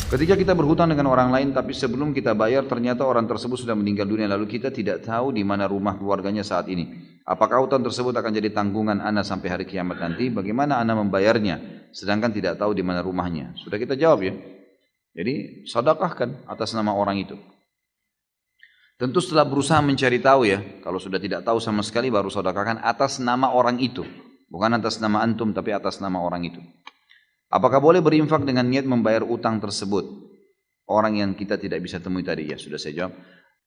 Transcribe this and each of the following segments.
Ketika kita berhutang dengan orang lain, tapi sebelum kita bayar ternyata orang tersebut sudah meninggal dunia, lalu kita tidak tahu di mana rumah keluarganya saat ini. Apakah hutang tersebut akan jadi tanggungan ana sampai hari kiamat nanti? Bagaimana ana membayarnya, sedangkan tidak tahu di mana rumahnya? Sudah kita jawab ya. Jadi sedekahkan atas nama orang itu. Tentu setelah berusaha mencari tahu ya, kalau sudah tidak tahu sama sekali baru sedekahkan atas nama orang itu. Bukan atas nama antum tapi atas nama orang itu. Apakah boleh berinfak dengan niat membayar utang tersebut? Orang yang kita tidak bisa temui tadi, ya sudah saya jawab.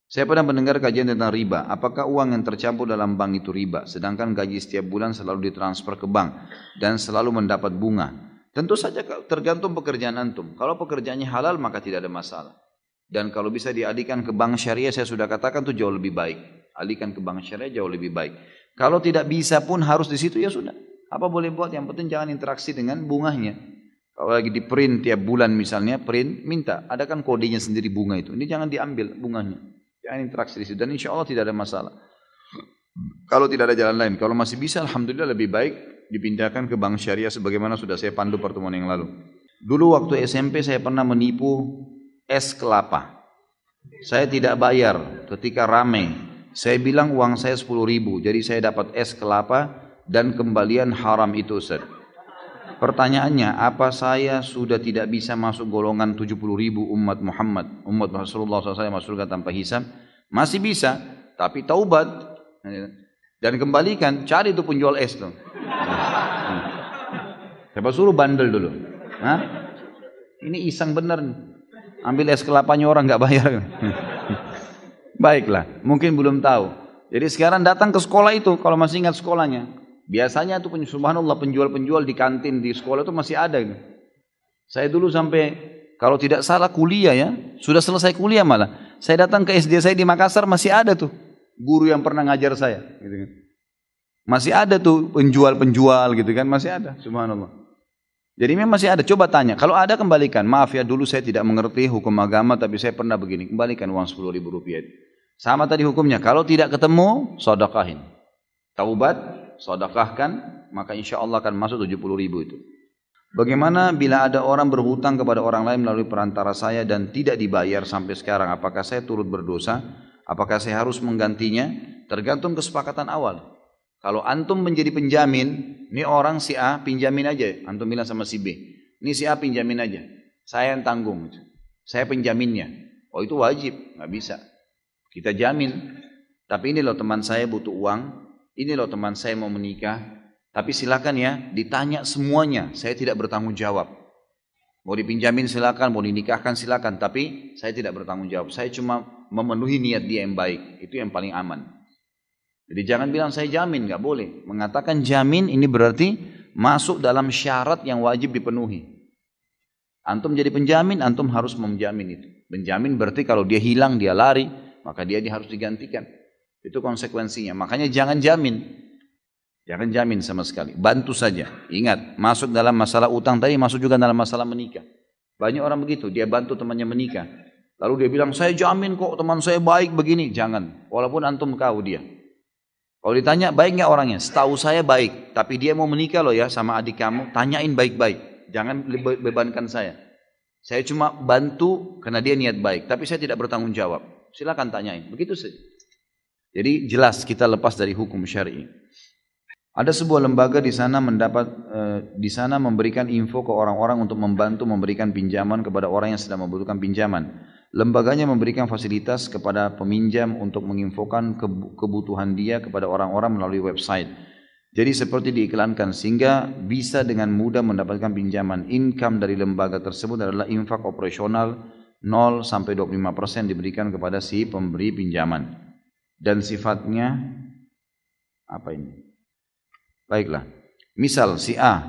Saya pernah mendengar kajian tentang riba. Apakah uang yang tercampur dalam bank itu riba? Sedangkan gaji setiap bulan selalu ditransfer ke bank dan selalu mendapat bunga. Tentu saja tergantung pekerjaan antum. Kalau pekerjaannya halal maka tidak ada masalah. Dan kalau bisa dialihkan ke bank syariah, saya sudah katakan itu jauh lebih baik. Alihkan ke bank syariah jauh lebih baik. Kalau tidak bisa pun harus di situ, ya sudah. Apa boleh buat, yang penting jangan interaksi dengan bunganya. Kalau lagi di print tiap bulan misalnya, print, minta, ada kan kodenya sendiri bunga itu. Ini jangan diambil bunganya. Jangan interaksi di situ. Dan insya Allah tidak ada masalah. Kalau tidak ada jalan lain. Kalau masih bisa, alhamdulillah lebih baik dipindahkan ke bank syariah sebagaimana sudah saya pandu pertemuan yang lalu. Dulu waktu SMP saya pernah menipu es kelapa. Saya tidak bayar ketika ramai. Saya bilang uang saya 10.000, jadi saya dapat es kelapa dan kembalian haram itu, Ustaz. Pertanyaannya, apa saya sudah tidak bisa masuk golongan 70.000 umat Muhammad, umat Rasulullah SAW masuk surga tanpa hisab? Masih bisa, tapi taubat dan kembalikan, cari itu penjual es tuh. Coba suruh bandel dulu. Hah? Ini iseng bener nih. Ambil es kelapanya orang nggak bayar. Baiklah, mungkin belum tahu. Jadi sekarang datang ke sekolah itu, kalau masih ingat sekolahnya. Biasanya itu subhanallah penjual-penjual di kantin di sekolah itu masih ada. Saya dulu sampai, kalau tidak salah kuliah ya, sudah selesai kuliah malah. Saya datang ke SD saya di Makassar, masih ada tuh guru yang pernah ngajar saya. Gitu kan. Masih ada tuh penjual-penjual gitu kan, masih ada, subhanallah. Jadi memang masih ada, coba tanya. Kalau ada kembalikan, maaf ya dulu saya tidak mengerti hukum agama tapi saya pernah begini, kembalikan uang 10.000 rupiah. Sama tadi hukumnya, kalau tidak ketemu, sedekahin. Taubat, sedekahkan, maka insya Allah akan masuk 70.000 itu. Bagaimana bila ada orang berhutang kepada orang lain melalui perantara saya dan tidak dibayar sampai sekarang, apakah saya turut berdosa? Apakah saya harus menggantinya? Tergantung kesepakatan awal. Kalau antum menjadi penjamin, ini orang si A pinjamin aja, antum bilang sama si B, ini si A pinjamin aja, saya yang tanggung, saya penjaminnya. Oh itu wajib, nggak bisa. Kita jamin, tapi ini loh teman saya butuh uang, ini loh teman saya mau menikah, tapi silakan ya ditanya semuanya, saya tidak bertanggung jawab. Mau dipinjamin silakan, mau dinikahkan silakan, tapi saya tidak bertanggung jawab. Saya cuma memenuhi niat dia yang baik, itu yang paling aman. Jadi jangan bilang saya jamin, nggak boleh. Mengatakan jamin ini berarti masuk dalam syarat yang wajib dipenuhi. Antum jadi penjamin, antum harus menjamin itu. Penjamin berarti kalau dia hilang, dia lari, maka dia harus digantikan. Itu konsekuensinya. Makanya jangan jamin. Jangan jamin sama sekali. Bantu saja. Ingat, masuk dalam masalah utang tadi, masuk juga dalam masalah menikah. Banyak orang begitu, dia bantu temannya menikah. Lalu dia bilang, saya jamin kok teman saya baik begini. Jangan, walaupun antum tahu dia. Kalau ditanya baik nggak orangnya, setahu saya baik, tapi dia mau menikah loh ya sama adik kamu, tanyain baik-baik, jangan bebankan saya. Saya cuma bantu karena dia niat baik, tapi saya tidak bertanggung jawab. Silakan tanyain, begitu saja. Jadi jelas kita lepas dari hukum syar'i. Ada sebuah lembaga di sana memberikan info ke orang-orang untuk membantu memberikan pinjaman kepada orang yang sedang membutuhkan pinjaman. Lembaganya memberikan fasilitas kepada peminjam untuk menginfokan kebutuhan dia kepada orang-orang melalui website. Jadi seperti diiklankan sehingga bisa dengan mudah mendapatkan pinjaman. Income dari lembaga tersebut adalah infak operasional 0 sampai 25% diberikan kepada si pemberi pinjaman. Dan sifatnya apa ini? Baiklah. Misal si A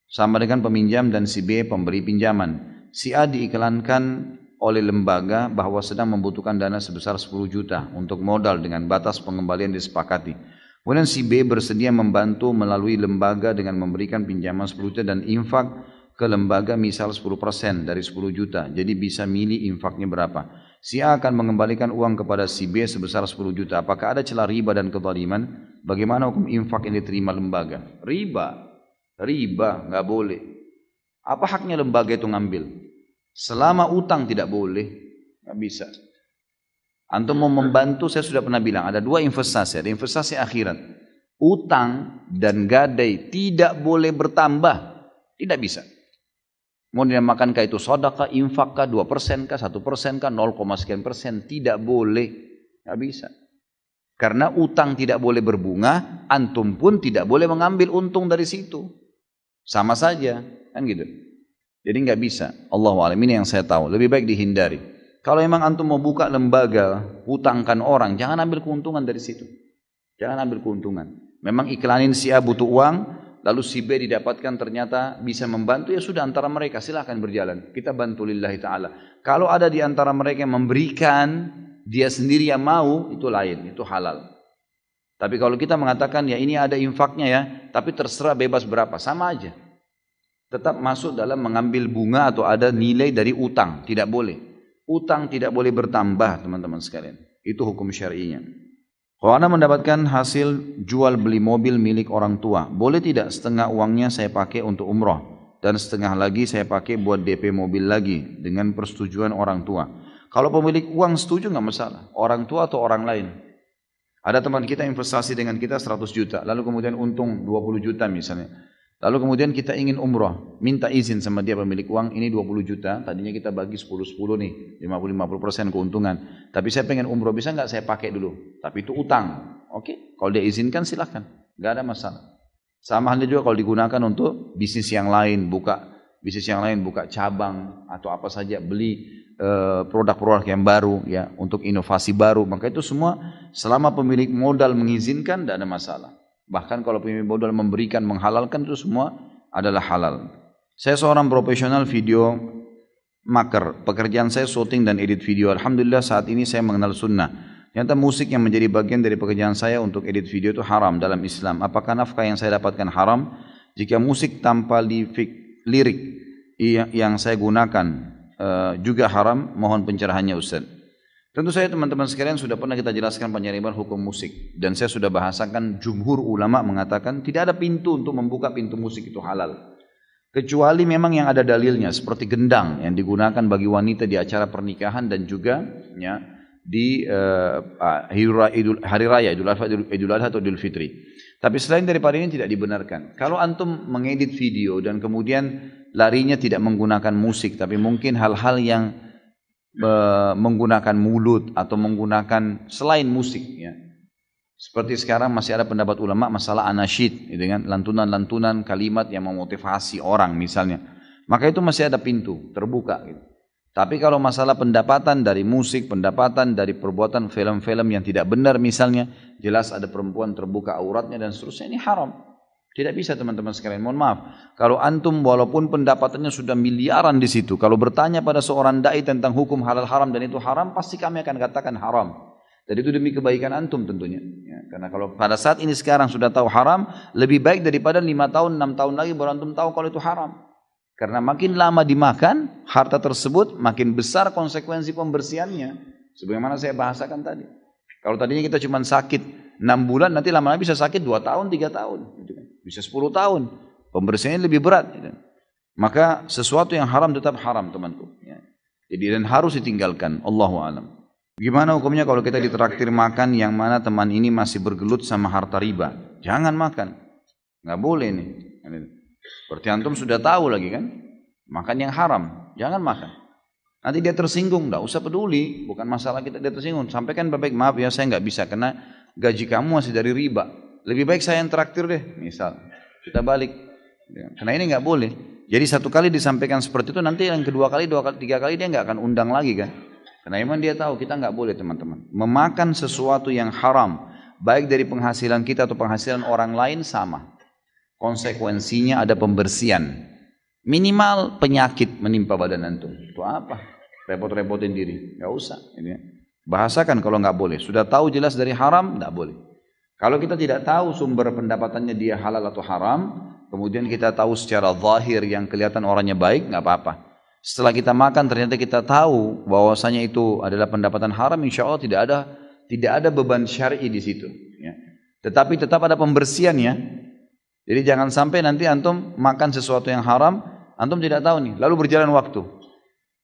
sama dengan peminjam dan si B pemberi pinjaman. Si A diiklankan oleh lembaga bahwa sedang membutuhkan dana sebesar 10 juta untuk modal dengan batas pengembalian disepakati. Kemudian si B bersedia membantu melalui lembaga dengan memberikan pinjaman 10 juta dan infak ke lembaga misal 10% dari 10 juta. Jadi bisa milih infaknya berapa. Si A akan mengembalikan uang kepada si B sebesar 10 juta. Apakah ada celah riba dan kezaliman? Bagaimana hukum infak yang diterima lembaga? Riba, nggak boleh. Apa haknya lembaga itu ngambil? Selama utang tidak boleh, nggak bisa. Antum mau membantu, saya sudah pernah bilang, ada dua investasi. Ada investasi akhirat. Utang dan gadai tidak boleh bertambah. Tidak bisa. Mau dinamakan itu sedekah, infak kah, 2% kah, 1% kah, 0, sekian persen. Tidak boleh. Nggak bisa. Karena utang tidak boleh berbunga, antum pun tidak boleh mengambil untung dari situ. Sama saja. Kan gitu. Jadi nggak bisa. Allahu a'lam, ini yang saya tahu. Lebih baik dihindari. Kalau memang antum mau buka lembaga, hutangkan orang, jangan ambil keuntungan dari situ. Jangan ambil keuntungan. Memang iklanin si A butuh uang, lalu si B didapatkan ternyata bisa membantu, ya sudah antara mereka silahkan berjalan. Kita bantu lillahi ta'ala. Kalau ada di antara mereka yang memberikan, dia sendiri yang mau, itu lain, itu halal. Tapi kalau kita mengatakan ya ini ada infaknya ya, tapi terserah bebas berapa, sama aja. Tetap masuk dalam mengambil bunga atau ada nilai dari utang, tidak boleh. Utang tidak boleh bertambah teman-teman sekalian. Itu hukum syar'inya. Kalau Anda mendapatkan hasil jual beli mobil milik orang tua, boleh tidak setengah uangnya saya pakai untuk umroh dan setengah lagi saya pakai buat DP mobil lagi dengan persetujuan orang tua. Kalau pemilik uang setuju nggak masalah, orang tua atau orang lain. Ada teman kita investasi dengan kita 100 juta, lalu kemudian untung 20 juta misalnya. Lalu kemudian kita ingin umroh, minta izin sama dia pemilik uang, ini 20 juta, tadinya kita bagi 10-10 nih, 50-50% keuntungan. Tapi saya pengen umroh, bisa nggak saya pakai dulu? Tapi itu utang. Oke, kalau dia izinkan silahkan, nggak ada masalah. Sama halnya juga kalau digunakan untuk bisnis yang lain, buka cabang atau apa saja, beli produk-produk yang baru ya, untuk inovasi baru. Maka itu semua selama pemilik modal mengizinkan tidak ada masalah. Bahkan kalau pemilik modal memberikan, menghalalkan, itu semua adalah halal. Saya seorang profesional video maker. Pekerjaan saya syuting dan edit video. Alhamdulillah saat ini saya mengenal sunnah. Ternyata musik yang menjadi bagian dari pekerjaan saya untuk edit video itu haram dalam Islam. Apakah nafkah yang saya dapatkan haram? Jika musik tanpa lirik yang saya gunakan juga haram, mohon pencerahannya Ustaz. Tentu saja teman-teman sekalian sudah pernah kita jelaskan panjang lebar hukum musik. Dan saya sudah bahasakan jumhur ulama mengatakan tidak ada pintu untuk membuka pintu musik itu halal. Kecuali memang yang ada dalilnya seperti gendang yang digunakan bagi wanita di acara pernikahan dan juga ya, di hari raya Idul Adha atau Idul Fitri. Tapi selain daripada ini tidak dibenarkan. Kalau antum mengedit video dan kemudian larinya tidak menggunakan musik tapi mungkin hal-hal yang menggunakan mulut atau menggunakan selain musik ya. Seperti sekarang masih ada pendapat ulama masalah anasyid gitu kan, lantunan-lantunan kalimat yang memotivasi orang misalnya. Maka itu masih ada pintu terbuka gitu. Tapi kalau masalah pendapatan dari musik, pendapatan dari perbuatan film-film yang tidak benar misalnya, jelas ada perempuan terbuka auratnya dan seterusnya, ini haram. Tidak bisa teman-teman sekalian, mohon maaf. Kalau antum walaupun pendapatannya sudah miliaran di situ, kalau bertanya pada seorang dai tentang hukum halal haram dan itu haram, pasti kami akan katakan haram. Dan itu demi kebaikan antum tentunya. Ya, karena kalau pada saat ini sekarang sudah tahu haram, lebih baik daripada 5 tahun, 6 tahun lagi baru antum tahu kalau itu haram. Karena makin lama dimakan, harta tersebut makin besar konsekuensi pembersihannya. Sebagaimana saya bahasakan tadi. Kalau tadinya kita cuma sakit 6 bulan, nanti lama-lama bisa sakit 2 tahun, 3 tahun. Bisa 10 tahun. Pembersihannya lebih berat. Maka sesuatu yang haram tetap haram temanku. Jadi dan harus ditinggalkan. Allahu a'lam. Gimana hukumnya kalau kita ditraktir makan yang mana teman ini masih bergelut sama harta riba? Jangan makan. Nggak boleh nih. Berarti antum sudah tahu lagi kan? Makan yang haram. Jangan makan. Nanti dia tersinggung. Nggak usah peduli. Bukan masalah kita dia tersinggung. Sampaikan baik-baik, maaf ya saya nggak bisa. Karena gaji kamu masih dari riba. Lebih baik saya yang traktir deh. Misal. Kita balik. Karena ini nggak boleh. Jadi satu kali disampaikan seperti itu. Nanti yang kedua kali, 2 kali, 3 kali dia nggak akan undang lagi kan? Karena memang dia tahu kita nggak boleh teman-teman. Memakan sesuatu yang haram, baik dari penghasilan kita atau penghasilan orang lain sama. Konsekuensinya ada pembersihan. Minimal penyakit menimpa badan antum. Itu apa? Repot-repotin diri. Nggak usah. Bahasakan kalau nggak boleh. Sudah tahu jelas dari haram, nggak boleh. Kalau kita tidak tahu sumber pendapatannya dia halal atau haram, kemudian kita tahu secara zahir yang kelihatan orangnya baik, nggak apa-apa. Setelah kita makan ternyata kita tahu bahwasanya itu adalah pendapatan haram, insya Allah tidak ada beban syar'i di situ. Ya. Tetapi tetap ada pembersihannya. Jadi jangan sampai nanti antum makan sesuatu yang haram, antum tidak tahu nih. Lalu berjalan waktu,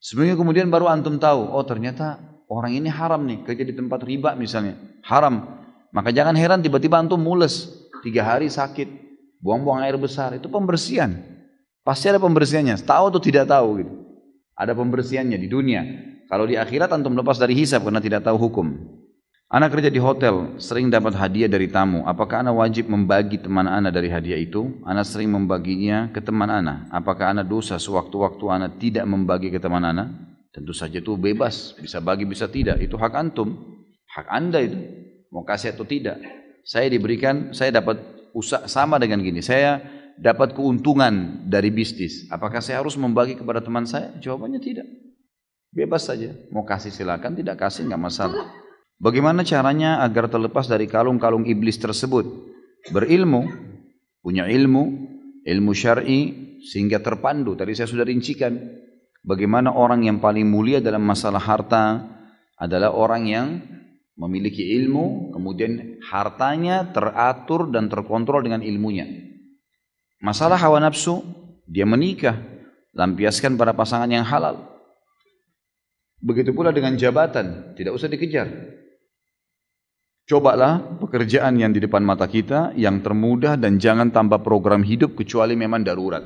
Sebenarnya kemudian baru antum tahu, oh ternyata orang ini haram nih, kerja di tempat riba misalnya, haram. Maka jangan heran tiba-tiba antum mules, 3 hari sakit, buang-buang air besar, itu pembersihan. Pasti ada pembersihannya, tahu atau tidak tahu gitu. Ada pembersihannya di dunia. Kalau di akhirat antum lepas dari hisab karena tidak tahu hukum. Anak kerja di hotel, sering dapat hadiah dari tamu. Apakah anak wajib membagi teman anak dari hadiah itu? Anak sering membaginya ke teman anak. Apakah anak dosa sewaktu-waktu anak tidak membagi ke teman anak? Tentu saja itu bebas, bisa bagi bisa tidak. Itu hak antum, hak anda itu. Mau kasih atau tidak. Saya diberikan, saya dapat usaha sama dengan gini. Saya dapat keuntungan dari bisnis. Apakah saya harus membagi kepada teman saya? Jawabannya tidak. Bebas saja. Mau kasih silakan, tidak kasih nggak masalah. Bagaimana caranya agar terlepas dari kalung-kalung iblis tersebut? Berilmu, punya ilmu syar'i sehingga terpandu. Tadi saya sudah rincikan bagaimana orang yang paling mulia dalam masalah harta adalah orang yang memiliki ilmu, kemudian hartanya teratur dan terkontrol dengan ilmunya. Masalah hawa nafsu, dia menikah, lampiaskan pada pasangan yang halal. Begitu pula dengan jabatan, tidak usah dikejar. Cobalah pekerjaan yang di depan mata kita yang termudah dan jangan tambah program hidup kecuali memang darurat.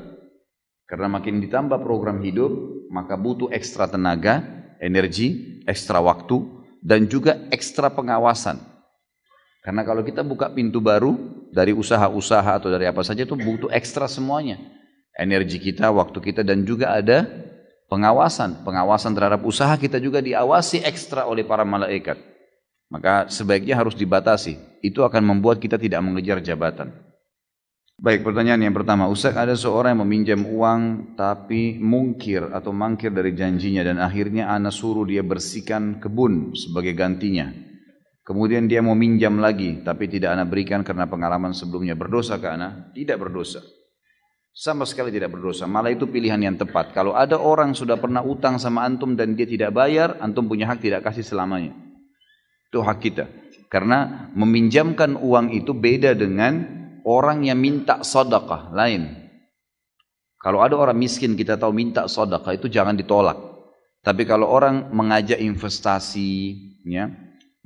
Karena makin ditambah program hidup, maka butuh ekstra tenaga, energi, ekstra waktu, dan juga ekstra pengawasan. Karena kalau kita buka pintu baru dari usaha-usaha atau dari apa saja itu butuh ekstra semuanya. Energi kita, waktu kita, dan juga ada pengawasan. Pengawasan terhadap usaha kita juga diawasi ekstra oleh para malaikat. Maka sebaiknya harus dibatasi. Itu akan membuat kita tidak mengejar jabatan. Baik, pertanyaan yang pertama. Ustaz, ada seorang yang meminjam uang tapi mungkir atau mangkir dari janjinya dan akhirnya ana suruh dia bersihkan kebun sebagai gantinya. Kemudian dia mau minjam lagi tapi tidak ana berikan karena pengalaman sebelumnya. Berdosa ke ana? Tidak berdosa. Sama sekali tidak berdosa. Malah itu pilihan yang tepat. Kalau ada orang sudah pernah utang sama antum dan dia tidak bayar, antum punya hak tidak kasih selamanya. Itu hak kita. Karena meminjamkan uang itu beda dengan orang yang minta sedekah, lain. Kalau ada orang miskin kita tahu minta sedekah itu jangan ditolak. Tapi kalau orang mengajak investasi, ya,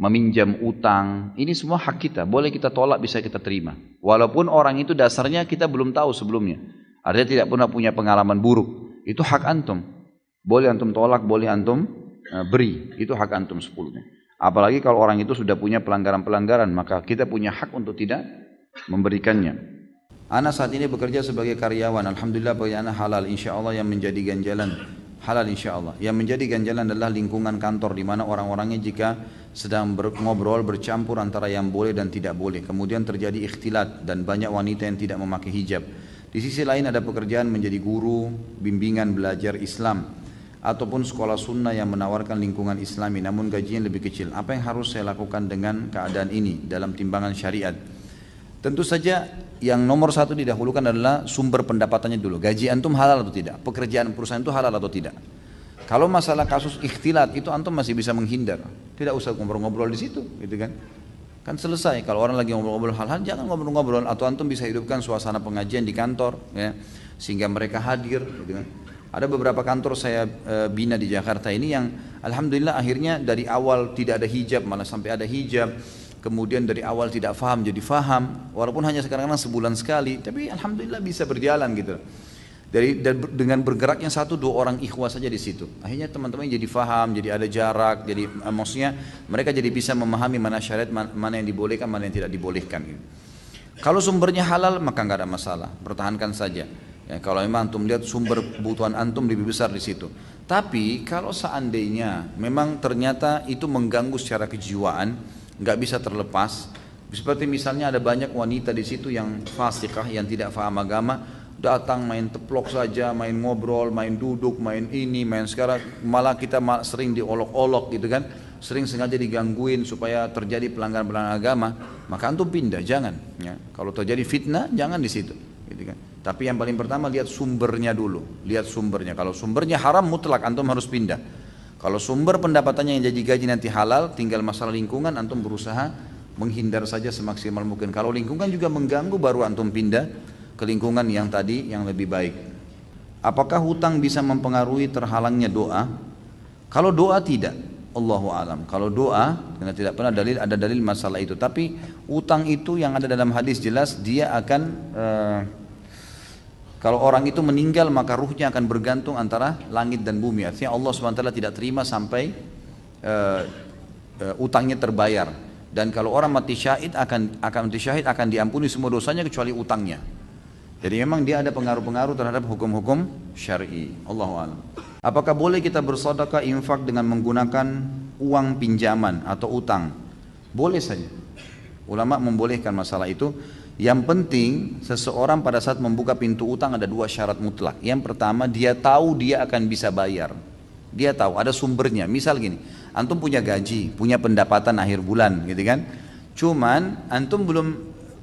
meminjam utang, ini semua hak kita. Boleh kita tolak, bisa kita terima. Walaupun orang itu dasarnya kita belum tahu sebelumnya. Artinya tidak pernah punya pengalaman buruk. Itu hak antum. Boleh antum tolak, boleh antum beri. Itu hak antum sepuluhnya. Apalagi kalau orang itu sudah punya pelanggaran-pelanggaran, maka kita punya hak untuk tidak memberikannya. Ana saat ini bekerja sebagai karyawan. Alhamdulillah pekerjaan halal. Insya Allah yang menjadi ganjalan halal insya Allah. Yang menjadi ganjalan adalah lingkungan kantor di mana orang-orangnya jika sedang ngobrol bercampur antara yang boleh dan tidak boleh. Kemudian terjadi ikhtilat dan banyak wanita yang tidak memakai hijab. Di sisi lain ada pekerjaan menjadi guru, bimbingan belajar Islam ataupun sekolah sunnah yang menawarkan lingkungan islami namun gajinya lebih kecil. Apa yang harus saya lakukan dengan keadaan ini dalam timbangan syariat? Tentu saja yang nomor satu didahulukan adalah sumber pendapatannya dulu. Gaji antum halal atau tidak? Pekerjaan perusahaan itu halal atau tidak? Kalau masalah kasus ikhtilat itu antum masih bisa menghindar. Tidak usah ngobrol-ngobrol di situ, gitu kan? Kan selesai. Kalau orang lagi ngobrol-ngobrol hal-hal jangan ngobrol-ngobrol, atau antum bisa hidupkan suasana pengajian di kantor, ya, sehingga mereka hadir, gitu kan? Ada beberapa kantor saya bina di Jakarta ini yang alhamdulillah akhirnya dari awal tidak ada hijab malah sampai ada hijab. Kemudian dari awal tidak faham jadi faham, walaupun hanya sekarang sebulan sekali, tapi alhamdulillah bisa berjalan gitu. Dengan bergeraknya 1-2 orang ikhwah saja di situ, akhirnya teman-teman jadi faham, jadi ada jarak, jadi maksudnya mereka jadi bisa memahami mana syariat, mana yang dibolehkan, mana yang tidak dibolehkan. Gitu. Kalau sumbernya halal maka nggak ada masalah, pertahankan saja. Ya, kalau memang antum lihat sumber kebutuhan antum lebih besar di situ. Tapi kalau seandainya memang ternyata itu mengganggu secara kejiwaan, nggak bisa terlepas. Seperti misalnya ada banyak wanita di situ yang fasikah, yang tidak paham agama, datang main teplok saja, main ngobrol, main duduk, main ini, main sekarang. Malah kita sering diolok-olok gitu kan, sering sengaja digangguin supaya terjadi pelanggaran-pelanggaran agama. Maka antum pindah, jangan. Ya. Kalau terjadi fitnah, jangan di situ. Gitu kan. Tapi yang paling pertama lihat sumbernya dulu, lihat sumbernya. Kalau sumbernya haram mutlak antum harus pindah. Kalau sumber pendapatannya yang jadi gaji nanti halal, tinggal masalah lingkungan antum berusaha menghindar saja semaksimal mungkin. Kalau lingkungan juga mengganggu baru antum pindah ke lingkungan yang tadi yang lebih baik. Apakah hutang bisa mempengaruhi terhalangnya doa? Kalau doa tidak, Allahu alam. Kalau doa, karena tidak pernah ada dalil masalah itu. Tapi hutang itu yang ada dalam hadis jelas dia akan kalau orang itu meninggal maka ruhnya akan bergantung antara langit dan bumi. Artinya Allah SWT tidak terima sampai utangnya terbayar. Dan kalau orang mati syahid akan diampuni semua dosanya kecuali utangnya. Jadi memang dia ada pengaruh-pengaruh terhadap hukum-hukum syar'i. Allahu a'lam. Apakah boleh kita bersedekah infak dengan menggunakan uang pinjaman atau utang? Boleh saja. Ulama membolehkan masalah itu. Yang penting seseorang pada saat membuka pintu utang ada dua syarat mutlak. Yang pertama dia tahu dia akan bisa bayar. Dia tahu ada sumbernya. Misal gini, antum punya gaji, punya pendapatan akhir bulan gitu kan. Cuman antum belum,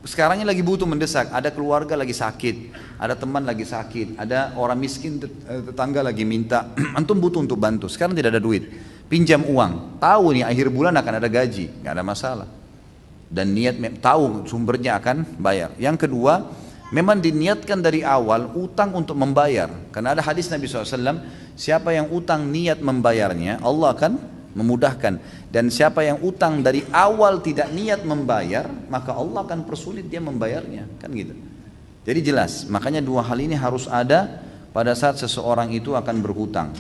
sekarang ini lagi butuh mendesak, ada keluarga lagi sakit, ada teman lagi sakit, ada orang miskin tetangga lagi minta, antum butuh untuk bantu, sekarang tidak ada duit, pinjam uang, tahu nih akhir bulan akan ada gaji, nggak ada masalah, dan niat tahu sumbernya akan bayar. Yang kedua, memang diniatkan dari awal utang untuk membayar, karena ada hadis Nabi SAW, siapa yang utang niat membayarnya, Allah akan memudahkan, dan siapa yang utang dari awal tidak niat membayar maka Allah akan persulit dia membayarnya, kan gitu. Jadi jelas, makanya dua hal ini harus ada pada saat seseorang itu akan berhutang.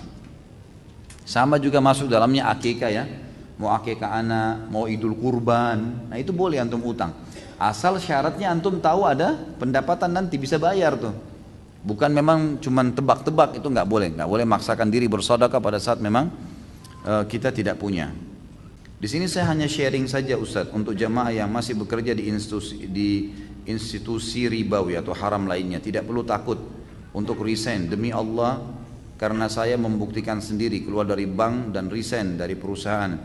Sama juga masuk dalamnya akikah ya, mau akikah anak, mau idul kurban, nah itu boleh antum utang, asal syaratnya antum tahu ada pendapatan nanti bisa bayar tuh, bukan memang cuman tebak-tebak, itu nggak boleh maksakan diri bersedekah pada saat memang kita tidak punya. Di sini saya hanya sharing saja Ustaz untuk jamaah yang masih bekerja di institusi ribawi atau haram lainnya, tidak perlu takut untuk resign demi Allah, karena saya membuktikan sendiri keluar dari bank dan resign dari perusahaan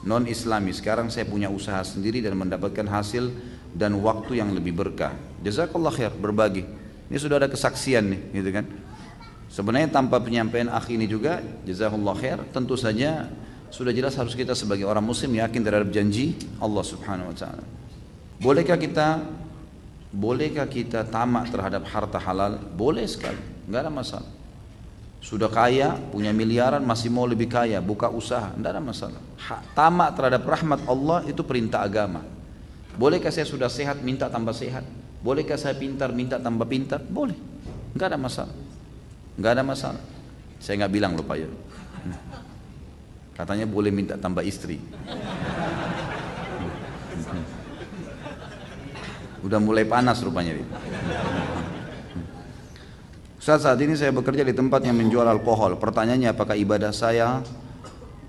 non Islami. Sekarang saya punya usaha sendiri dan mendapatkan hasil dan waktu yang lebih berkah. Jazakallah khair, berbagi. Ini sudah ada kesaksian nih, gitu kan. Sebenarnya tanpa penyampaian akhi ini juga, jazakallah khair, tentu saja sudah jelas harus kita sebagai orang muslim yakin terhadap janji Allah Subhanahu wa taala. Bolehkah kita tamak terhadap harta halal? Boleh sekali, enggak ada masalah. Sudah kaya, punya miliaran, masih mau lebih kaya, buka usaha, enggak ada masalah. Tamak terhadap rahmat Allah itu perintah agama. Bolehkah saya sudah sehat minta tambah sehat? Bolehkah saya pintar minta tambah pintar? Boleh, enggak ada masalah. Enggak ada masalah. Saya nggak bilang lupa ya. Katanya boleh minta tambah istri. Udah mulai panas rupanya dia. Saat ini saya bekerja di tempat yang menjual alkohol. Pertanyaannya, apakah ibadah saya,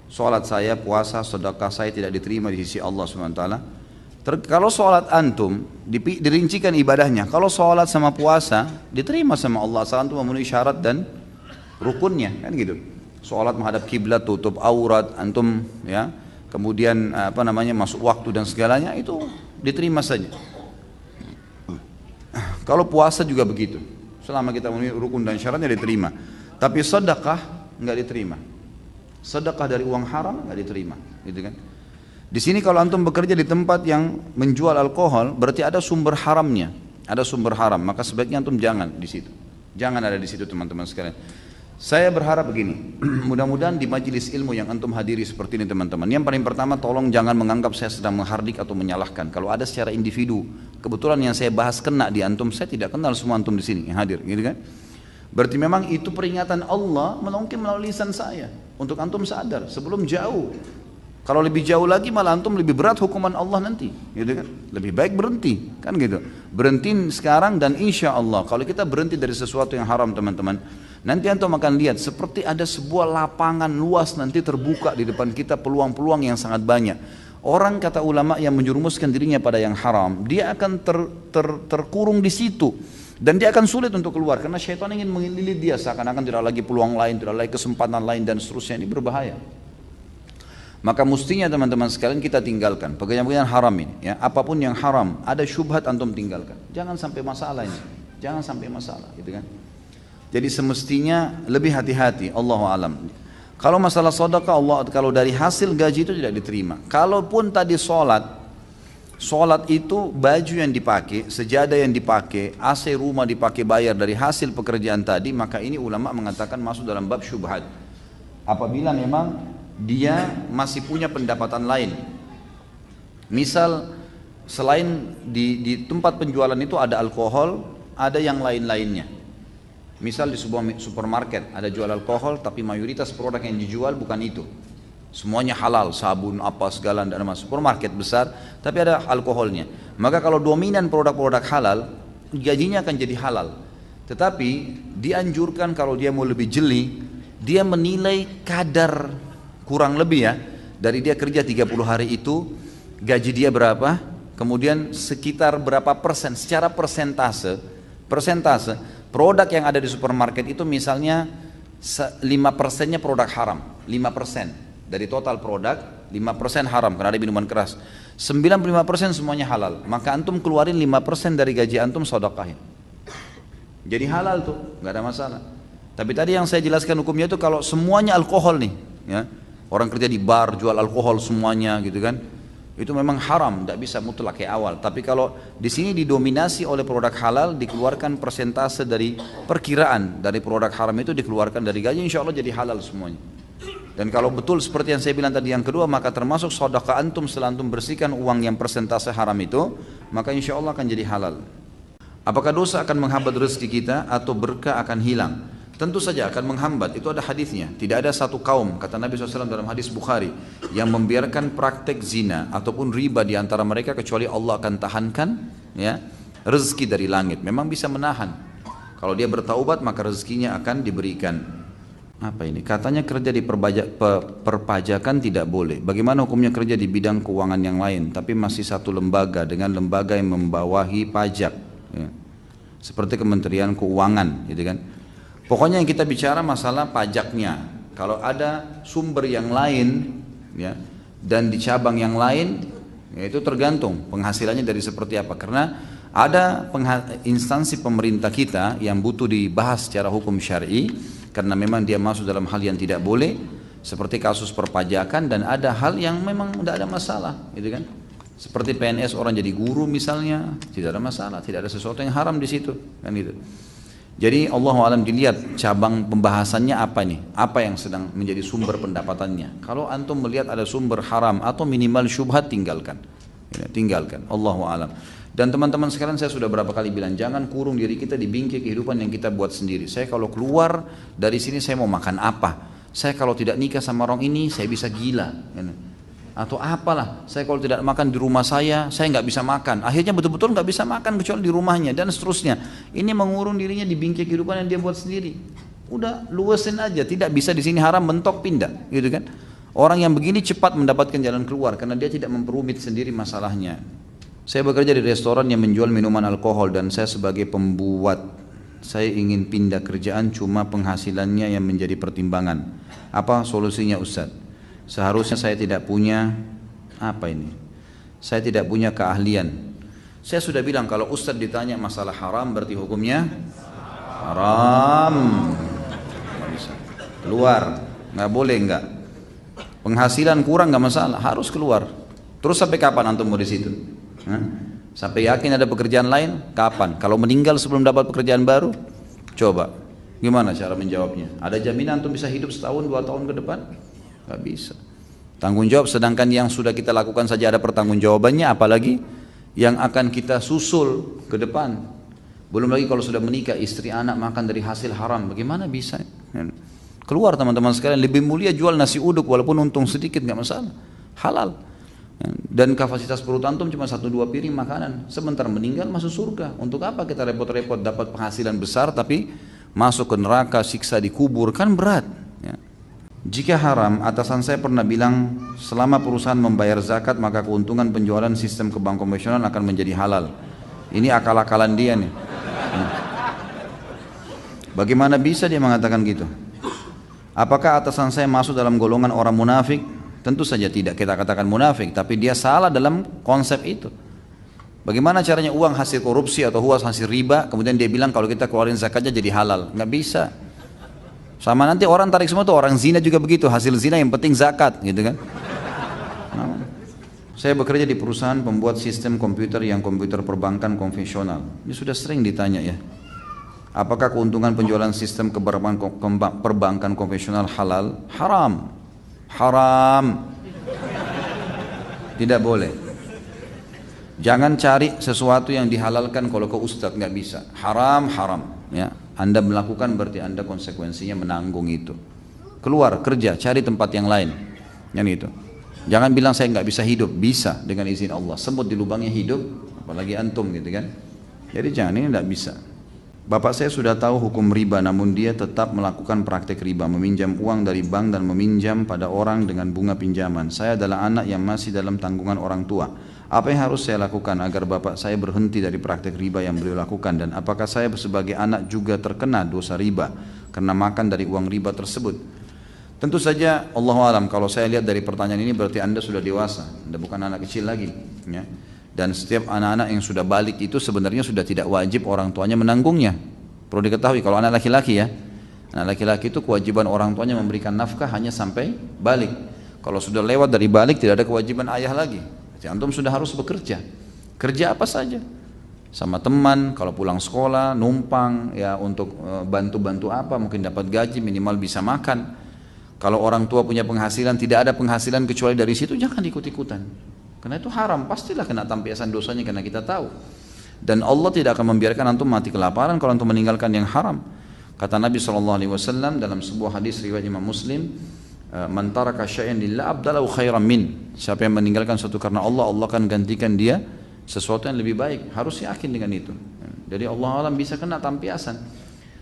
sholat saya, puasa, sedekah saya tidak diterima di sisi Allah SWT? Kalau sholat antum dirincikan ibadahnya. Kalau sholat sama puasa diterima sama Allah asal antum memenuhi syarat dan rukunnya, kan gitu. Sholat menghadap kiblat, tutup aurat antum ya, kemudian masuk waktu dan segalanya itu diterima saja. Kalau puasa juga begitu, selama kita memenuhi rukun dan syaratnya diterima. Tapi sedekah nggak diterima. Sedekah dari uang haram nggak diterima, gitu kan. Di sini kalau antum bekerja di tempat yang menjual alkohol, berarti ada sumber haramnya, ada sumber haram, maka sebaiknya antum jangan di situ, jangan ada di situ teman-teman sekalian. Saya berharap begini, mudah-mudahan di majelis ilmu yang antum hadiri seperti ini teman-teman. Yang paling pertama, tolong jangan menganggap saya sedang menghardik atau menyalahkan. Kalau ada secara individu, kebetulan yang saya bahas kena di antum, saya tidak kenal semua antum di sini yang hadir, gitu kan? Berarti memang itu peringatan Allah mungkin melalui lisan saya untuk antum sadar sebelum jauh. Kalau lebih jauh lagi malah antum lebih berat hukuman Allah nanti, gitu kan? Lebih baik berhenti, kan gitu. Berhenti sekarang dan insya Allah kalau kita berhenti dari sesuatu yang haram teman-teman, nanti antum akan lihat seperti ada sebuah lapangan luas nanti terbuka di depan kita, peluang-peluang yang sangat banyak. Orang kata ulama yang menjerumuskan dirinya pada yang haram, dia akan terkurung di situ. Dan dia akan sulit untuk keluar karena syaitan ingin mengelilit dia seakan-akan tidak lagi peluang lain, tidak lagi kesempatan lain dan seterusnya. Ini berbahaya. Maka mestinya teman-teman sekalian kita tinggalkan pekerjaan-pekerjaan haram ini ya. Apapun yang haram, ada syubhat antum tinggalkan. Jangan sampai masalah ini. Jangan sampai masalah, gitu kan. Jadi semestinya lebih hati-hati, Allahu alam. Kalau masalah sedekah, Allah kalau dari hasil gaji itu tidak diterima. Kalaupun tadi sholat Sholat itu baju yang dipakai, sejadah yang dipakai, AC rumah dipakai bayar dari hasil pekerjaan tadi, maka ini ulama mengatakan masuk dalam bab syubhat. Apabila memang dia masih punya pendapatan lain. Misal selain di tempat penjualan itu ada alkohol, ada yang lain-lainnya. Misal di sebuah supermarket ada jual alkohol, tapi mayoritas produk yang dijual bukan itu. Semuanya halal, sabun apa segala, tidak ada masuk. Supermarket besar, tapi ada alkoholnya. Maka kalau dominan produk-produk halal, gajinya akan jadi halal. Tetapi dianjurkan kalau dia mau lebih jeli, dia menilai kadar kurang lebih ya, dari dia kerja 30 hari itu, gaji dia berapa, kemudian sekitar berapa persen, secara persentase, produk yang ada di supermarket itu misalnya 5%-nya produk haram, 5%. Dari total produk 5% haram karena ada minuman keras, 95% semuanya halal. Maka antum keluarin 5% dari gaji antum sedekahin, jadi halal tuh, nggak ada masalah. Tapi tadi yang saya jelaskan hukumnya itu kalau semuanya alkohol nih ya, orang kerja di bar jual alkohol semuanya gitu kan, itu memang haram, tidak bisa mutlak kayak awal. Tapi kalau di sini didominasi oleh produk halal, dikeluarkan persentase dari perkiraan dari produk haram itu dikeluarkan dari gaji, insya Allah jadi halal semuanya. Dan kalau betul seperti yang saya bilang tadi yang kedua, maka termasuk sedekah antum setelah antum bersihkan uang yang persentase haram itu, maka insya Allah akan jadi halal. Apakah dosa akan menghambat rezeki kita atau berkah akan hilang? Tentu saja akan menghambat, itu ada hadisnya. Tidak ada satu kaum, kata Nabi SAW dalam hadis Bukhari, yang membiarkan praktek zina ataupun riba di antara mereka kecuali Allah akan tahankan ya, rezeki dari langit. Memang bisa menahan. Kalau dia bertaubat maka rezekinya akan diberikan. Apa ini? Katanya kerja di perpajakan tidak boleh. Bagaimana hukumnya kerja di bidang keuangan yang lain, tapi masih satu lembaga dengan lembaga yang membawahi pajak, ya. Seperti Kementerian Keuangan, gitu kan? Pokoknya yang kita bicara masalah pajaknya. Kalau ada sumber yang lain, ya, dan di cabang yang lain, ya itu tergantung penghasilannya dari seperti apa. Karena ada instansi pemerintah kita yang butuh dibahas secara hukum syar'i, karena memang dia masuk dalam hal yang tidak boleh, seperti kasus perpajakan, dan ada hal yang memang tidak ada masalah, gitu kan? Seperti PNS orang jadi guru misalnya, tidak ada masalah, tidak ada sesuatu yang haram di situ, kan gitu. Jadi Allahu a'lam dilihat cabang pembahasannya apa nih, apa yang sedang menjadi sumber pendapatannya. Kalau antum melihat ada sumber haram atau minimal syubhat, tinggalkan, ya, tinggalkan. Allahu a'lam. Dan teman-teman sekalian, saya sudah berapa kali bilang, jangan kurung diri kita di bingkai kehidupan yang kita buat sendiri. Saya kalau keluar dari sini saya mau makan apa? Saya kalau tidak nikah sama orang ini saya bisa gila, atau apalah. Saya kalau tidak makan di rumah saya nggak bisa makan. Akhirnya betul-betul nggak bisa makan kecuali di rumahnya dan seterusnya. Ini mengurung dirinya di bingkai kehidupan yang dia buat sendiri. Udah luasin aja, tidak bisa di sini haram, mentok pindah, gitu kan? Orang yang begini cepat mendapatkan jalan keluar karena dia tidak memperumit sendiri masalahnya. Saya bekerja di restoran yang menjual minuman alkohol dan saya sebagai pembuat. Saya ingin pindah kerjaan, cuma penghasilannya yang menjadi pertimbangan. Apa solusinya Ustaz? Seharusnya saya tidak punya, apa ini? Saya tidak punya keahlian. Saya sudah bilang kalau Ustaz ditanya masalah haram berarti hukumnya haram. Nggak bisa. Keluar, nggak boleh nggak. Penghasilan kurang nggak masalah, harus keluar. Terus sampai kapan antum mau di situ? Sampai yakin ada pekerjaan lain? Kapan? Kalau meninggal sebelum dapat pekerjaan baru? Coba, gimana cara menjawabnya? Ada jaminan antum bisa hidup setahun, 2 tahun ke depan? Gak bisa. Tanggung jawab, sedangkan yang sudah kita lakukan saja ada pertanggungjawabannya, apalagi yang akan kita susul ke depan. Belum lagi kalau sudah menikah, istri anak makan dari hasil haram, bagaimana bisa? Keluar teman-teman sekalian, lebih mulia jual nasi uduk walaupun untung sedikit, gak masalah, halal. Dan kapasitas perut antum cuma 1-2 piring makanan, sebentar meninggal masuk surga. Untuk apa kita repot-repot dapat penghasilan besar tapi masuk ke neraka, siksa di kubur, kan berat ya. Jika haram, atasan saya pernah bilang selama perusahaan membayar zakat maka keuntungan penjualan sistem ke bank konvensional akan menjadi halal. Ini akal-akalan dia nih. Bagaimana bisa dia mengatakan gitu? Apakah atasan saya masuk dalam golongan orang munafik? Tentu saja tidak kita katakan munafik, tapi dia salah dalam konsep itu. Bagaimana caranya uang hasil korupsi atau uang hasil riba, kemudian dia bilang kalau kita keluarin zakatnya jadi halal? Nggak bisa. Sama nanti orang tarik semua tuh, orang zina juga begitu, hasil zina yang penting zakat, gitu kan? Saya bekerja di perusahaan pembuat sistem komputer yang komputer perbankan konvensional. Ini sudah sering ditanya ya. Apakah keuntungan penjualan sistem perbankan konvensional halal? Haram. Haram. Tidak boleh. Jangan cari sesuatu yang dihalalkan kalau ke ustadz, nggak bisa. Haram, haram. Ya, Anda melakukan berarti Anda konsekuensinya menanggung itu. Keluar kerja, cari tempat yang lain. Yang itu. Jangan bilang saya nggak bisa hidup, bisa dengan izin Allah. Semut di lubangnya hidup, apalagi antum gitu kan. Jadi jangan, ini nggak bisa. Bapak saya sudah tahu hukum riba, namun dia tetap melakukan praktek riba, meminjam uang dari bank dan meminjam pada orang dengan bunga pinjaman. Saya adalah anak yang masih dalam tanggungan orang tua. Apa yang harus saya lakukan agar bapak saya berhenti dari praktek riba yang beliau lakukan, dan apakah saya sebagai anak juga terkena dosa riba karena makan dari uang riba tersebut? Tentu saja Allahu alam, kalau saya lihat dari pertanyaan ini berarti Anda sudah dewasa, Anda bukan anak kecil lagi ya. Dan setiap anak-anak yang sudah balik itu sebenarnya sudah tidak wajib orang tuanya menanggungnya. Perlu diketahui kalau anak laki-laki ya, anak laki-laki itu kewajiban orang tuanya memberikan nafkah hanya sampai balik. Kalau sudah lewat dari balik tidak ada kewajiban ayah lagi. Jadi antum sudah harus bekerja. Kerja apa saja, sama teman, kalau pulang sekolah, numpang ya, untuk bantu-bantu apa, mungkin dapat gaji, minimal bisa makan. Kalau orang tua punya penghasilan, tidak ada penghasilan kecuali dari situ, jangan ikut-ikutan. Karena itu haram, pastilah kena tampiasan dosanya karena kita tahu. Dan Allah tidak akan membiarkan antum mati kelaparan kalau antum meninggalkan yang haram. Kata Nabi SAW dalam sebuah hadis riwayat Imam Muslim, man taraka syai'an lillah abdalahu khairan min. Siapa yang meninggalkan sesuatu karena Allah, Allah akan gantikan dia sesuatu yang lebih baik. Harus yakin dengan itu. Jadi Allah alam bisa kena tampiasan.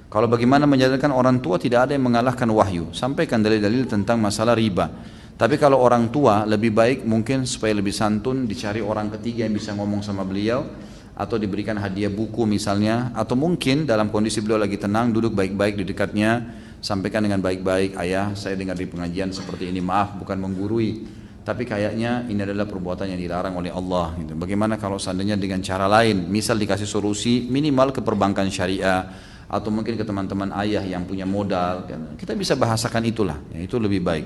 Kalau bagaimana menyadarkan orang tua, tidak ada yang mengalahkan wahyu. Sampaikan dalil-dalil tentang masalah riba. Tapi kalau orang tua lebih baik mungkin supaya lebih santun, dicari orang ketiga yang bisa ngomong sama beliau, atau diberikan hadiah buku misalnya, atau mungkin dalam kondisi beliau lagi tenang, duduk baik-baik di dekatnya, sampaikan dengan baik-baik, ayah saya dengar di pengajian seperti ini, maaf bukan menggurui, tapi kayaknya ini adalah perbuatan yang dilarang oleh Allah gitu. Bagaimana kalau seandainya dengan cara lain, misal dikasih solusi minimal ke perbankan syariah, atau mungkin ke teman-teman ayah yang punya modal, kita bisa bahasakan itulah, ya, itu lebih baik.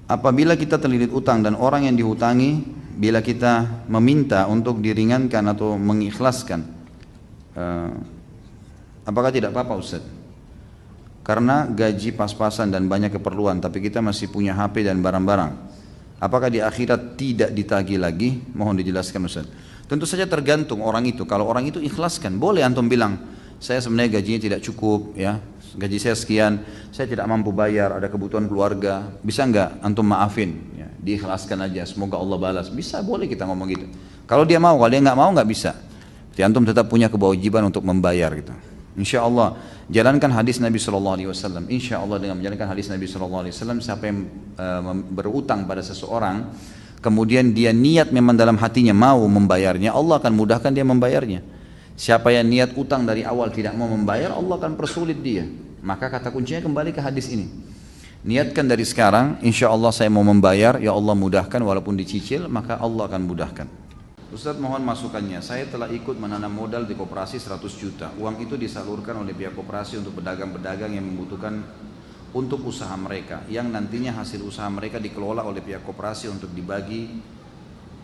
Apabila kita terlilit utang dan orang yang dihutangi, bila kita meminta untuk diringankan atau mengikhlaskan, apakah tidak apa-apa Ustaz? Karena gaji pas-pasan dan banyak keperluan, tapi kita masih punya HP dan barang-barang, apakah di akhirat tidak ditagih lagi? Mohon dijelaskan Ustaz. Tentu saja tergantung orang itu. Kalau orang itu ikhlaskan, boleh antum bilang, saya sebenarnya gajinya tidak cukup ya, gaji saya sekian, saya tidak mampu bayar, ada kebutuhan keluarga, bisa enggak antum maafin ya, diikhlaskan aja, semoga Allah balas. Bisa, boleh kita ngomong gitu. Kalau dia mau, kalau dia nggak mau nggak bisa. Jadi antum tetap punya kewajiban untuk membayar gitu. Insya Allah jalankan hadis Nabi SAW. Insya Allah dengan menjalankan hadis Nabi SAW, siapa yang berutang pada seseorang, kemudian dia niat memang dalam hatinya mau membayarnya, Allah akan mudahkan dia membayarnya. Siapa yang niat utang dari awal tidak mau membayar, Allah akan persulit dia. Maka kata kuncinya kembali ke hadis ini. Niatkan dari sekarang, insya Allah saya mau membayar, ya Allah mudahkan walaupun dicicil, maka Allah akan mudahkan. Ustaz mohon masukannya, saya telah ikut menanam modal di koperasi 100 juta. Uang itu disalurkan oleh pihak koperasi untuk pedagang-pedagang yang membutuhkan untuk usaha mereka, yang nantinya hasil usaha mereka dikelola oleh pihak koperasi untuk dibagi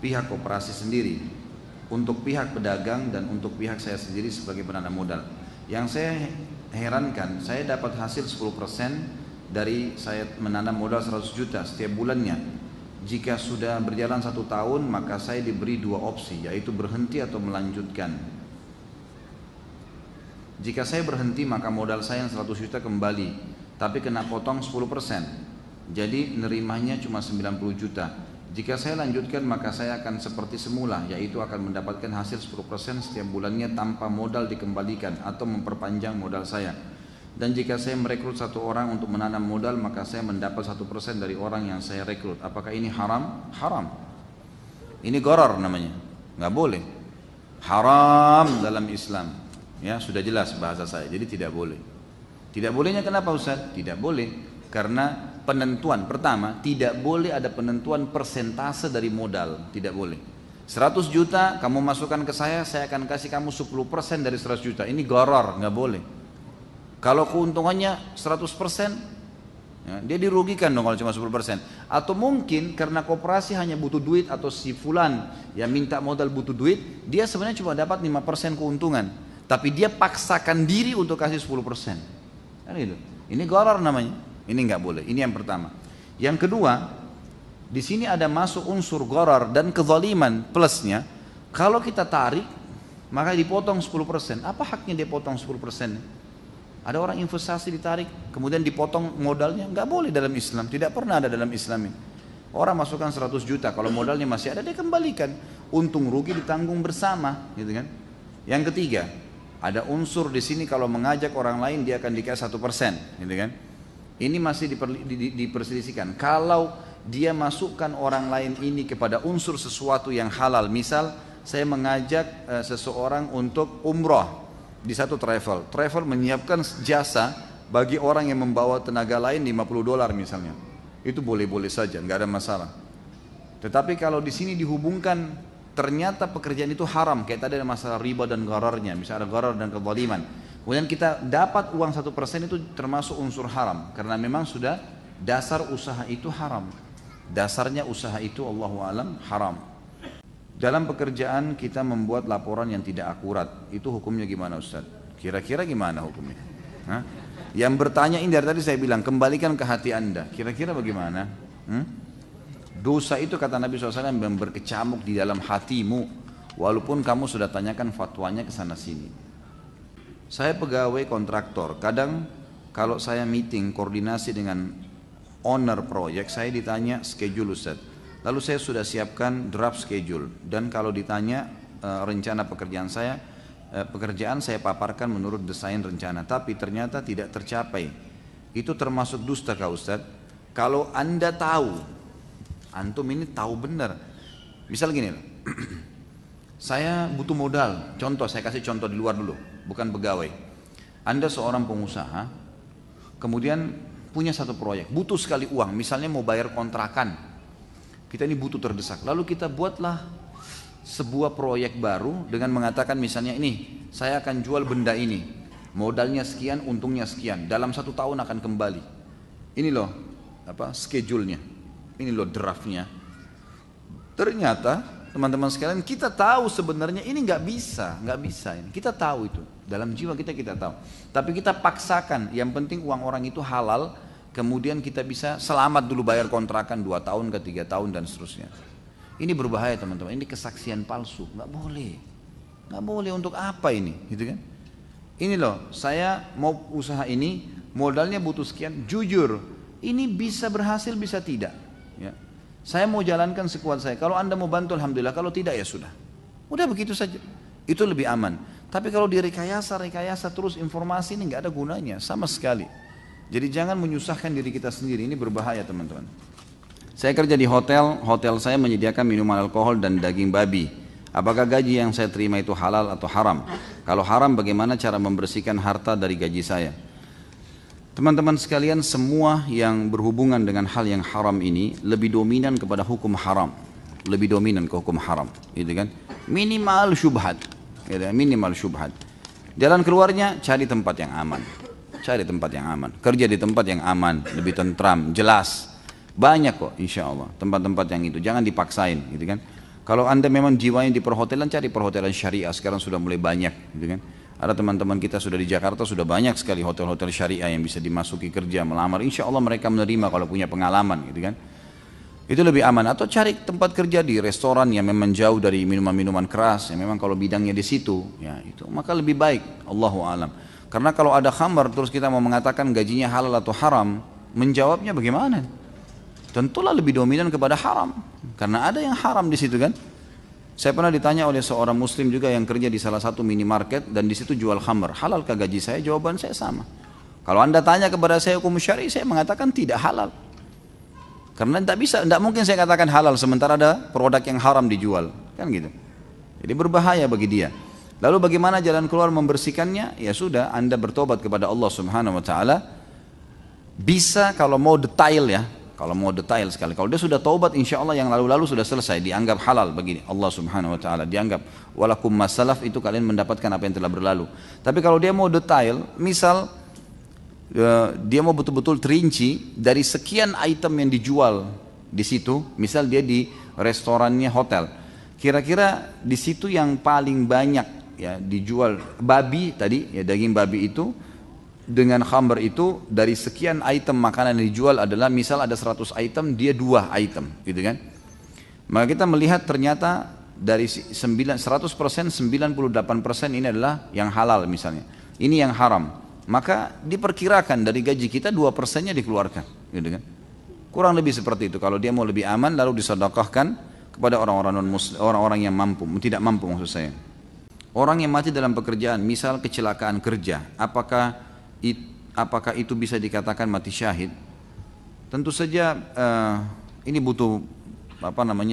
pihak koperasi sendiri, untuk pihak pedagang dan untuk pihak saya sendiri sebagai penanam modal. Yang saya herankan, saya dapat hasil 10% dari saya menanam modal 100 juta setiap bulannya. Jika sudah berjalan 1 tahun, maka saya diberi 2 opsi, yaitu berhenti atau melanjutkan. Jika saya berhenti, maka modal saya yang 100 juta kembali, tapi kena potong 10%. Jadi nerimanya cuma 90 juta. Jika saya lanjutkan, maka saya akan seperti semula, yaitu akan mendapatkan hasil 10% setiap bulannya tanpa modal dikembalikan atau memperpanjang modal saya. Dan jika saya merekrut 1 orang untuk menanam modal, maka saya mendapat 1% dari orang yang saya rekrut. Apakah ini haram? Haram. Ini gharar namanya, nggak boleh. Haram dalam Islam. Ya sudah jelas bahasa saya. Jadi tidak boleh. Tidak bolehnya kenapa Ustaz? Tidak boleh karena penentuan pertama, tidak boleh ada penentuan persentase dari modal, tidak boleh. 100 juta kamu masukkan ke saya akan kasih kamu 10% dari 100 juta. Ini gharar, nggak boleh. Kalau keuntungannya 100%, Ya, dia dirugikan dong kalau cuma 10%. Atau mungkin karena koperasi hanya butuh duit atau si fulan yang minta modal butuh duit, dia sebenarnya cuma dapat 5% keuntungan. Tapi dia paksakan diri untuk kasih 10%. Kan gitu. Ini gharar namanya. Ini nggak boleh. Ini yang pertama. Yang kedua, di sini ada masuk unsur gharar dan kezaliman plusnya. Kalau kita tarik, maka dipotong 10%. Apa haknya dia potong 10%? Ada orang investasi ditarik, kemudian dipotong modalnya, nggak boleh dalam Islam, tidak pernah ada dalam Islam ini. Orang masukkan 100 juta, kalau modalnya masih ada dia kembalikan, untung rugi ditanggung bersama, gitu kan. Yang ketiga, ada unsur di sini kalau mengajak orang lain dia akan dikasih 1%, gitu kan. Ini masih diperselisihkan. Kalau dia masukkan orang lain ini kepada unsur sesuatu yang halal, misal saya mengajak seseorang untuk umroh di satu travel menyiapkan jasa bagi orang yang membawa tenaga lain $50 misalnya, itu boleh-boleh saja, nggak ada masalah. Tetapi kalau di sini dihubungkan ternyata pekerjaan itu haram, kayak tadi ada masalah riba dan ghararnya, misalnya ada gharar dan kezaliman, kemudian kita dapat uang 1% itu termasuk unsur haram, karena memang sudah dasar usaha itu haram, dasarnya usaha itu Allahu alam haram. Dalam pekerjaan kita membuat laporan yang tidak akurat, itu hukumnya gimana Ustaz? Kira-kira gimana hukumnya? Hah? Yang bertanya ini dari tadi saya bilang, kembalikan ke hati anda, kira-kira bagaimana? Dosa itu kata Nabi SAW yang berkecamuk di dalam hatimu, walaupun kamu sudah tanyakan fatwanya ke sana sini. Saya pegawai kontraktor, kadang kalau saya meeting koordinasi dengan owner proyek, saya ditanya schedule Ustaz. Lalu saya sudah siapkan draft schedule, dan kalau ditanya rencana pekerjaan saya paparkan menurut desain rencana, tapi ternyata tidak tercapai. Itu termasuk dusta kah Ustaz? Kalau anda tahu, antum ini tahu benar. Misal gini, saya butuh modal, contoh, saya kasih contoh di luar dulu, bukan pegawai. Anda seorang pengusaha, kemudian punya satu proyek, butuh sekali uang, misalnya mau bayar kontrakan. Kita ini butuh terdesak, lalu kita buatlah sebuah proyek baru dengan mengatakan misalnya ini, saya akan jual benda ini, modalnya sekian, untungnya sekian, dalam 1 tahun akan kembali. Ini loh schedule-nya, ini loh draftnya. Ternyata teman-teman sekalian, kita tahu sebenarnya ini nggak bisa ini. Kita tahu itu, dalam jiwa kita tahu. Tapi kita paksakan, yang penting uang orang itu halal. Kemudian kita bisa selamat dulu bayar kontrakan 2 tahun ke 3 tahun dan seterusnya. Ini berbahaya teman-teman, ini kesaksian palsu, nggak boleh untuk apa ini, gitu kan? Ini loh, saya mau usaha ini, modalnya butuh sekian, jujur, ini bisa berhasil bisa tidak. Ya. Saya mau jalankan sekuat saya, kalau anda mau bantu alhamdulillah, kalau tidak ya sudah. Udah begitu saja, itu lebih aman. Tapi kalau direkayasa terus informasi ini nggak ada gunanya sama sekali. Jadi jangan menyusahkan diri kita sendiri, ini berbahaya teman-teman. Saya kerja di hotel saya menyediakan minuman alkohol dan daging babi. Apakah gaji yang saya terima itu halal atau haram? Kalau haram, bagaimana cara membersihkan harta dari gaji saya? Teman-teman sekalian, semua yang berhubungan dengan hal yang haram ini lebih dominan kepada hukum haram, lebih dominan ke hukum haram, gitu kan? Minimal syubhat, minimal syubhat. Jalan keluarnya cari tempat yang aman. Cari tempat yang aman, kerja di tempat yang aman, lebih tentram, jelas. Banyak kok insya Allah tempat-tempat yang itu, jangan dipaksain gitu kan. Kalau anda memang jiwanya di perhotelan, cari perhotelan syariah, sekarang sudah mulai banyak gitu kan. Ada teman-teman kita sudah di Jakarta, sudah banyak sekali hotel-hotel syariah yang bisa dimasuki kerja, melamar. Insya Allah mereka menerima kalau punya pengalaman gitu kan. Itu lebih aman. Atau cari tempat kerja di restoran yang memang jauh dari minuman-minuman keras, yang memang kalau bidangnya di situ, ya itu maka lebih baik. Allahu a'lam. Karena kalau ada khamar terus kita mau mengatakan gajinya halal atau haram, menjawabnya bagaimana? Tentulah lebih dominan kepada haram, karena ada yang haram di situ kan. Saya pernah ditanya oleh seorang muslim juga yang kerja di salah satu minimarket dan di situ jual khamar, halalkah gaji saya? Jawaban saya sama. Kalau anda tanya kepada saya hukum syar'i, saya mengatakan tidak halal. Karena tidak mungkin saya katakan halal sementara ada produk yang haram dijual, kan gitu. Jadi berbahaya bagi dia. Lalu bagaimana jalan keluar membersihkannya? Ya sudah, anda bertobat kepada Allah Subhanahu Wa Taala. Bisa kalau mau detail ya, kalau mau detail sekali. Kalau dia sudah taubat, insya Allah yang lalu-lalu sudah selesai, dianggap halal bagi Allah Subhanahu Wa Taala. Dianggap walakum masalaf, itu kalian mendapatkan apa yang telah berlalu. Tapi kalau dia mau detail, misal dia mau betul-betul terinci dari sekian item yang dijual di situ, misal dia di restorannya hotel, kira-kira di situ yang paling banyak ya dijual babi tadi, ya daging babi itu dengan khamr itu, dari sekian item makanan yang dijual adalah misal ada 100 item, dia 2 item gitu kan. Maka kita melihat ternyata dari 100%, 98% ini adalah yang halal misalnya, ini yang haram. Maka diperkirakan dari gaji kita 2%-nya dikeluarkan gitu kan. Kurang lebih seperti itu. Kalau dia mau lebih aman lalu disedekahkan kepada orang-orang non-muslim, orang-orang yang mampu, tidak mampu maksud saya. Orang yang mati dalam pekerjaan, misal kecelakaan kerja, apakah itu bisa dikatakan mati syahid? Tentu saja ini butuh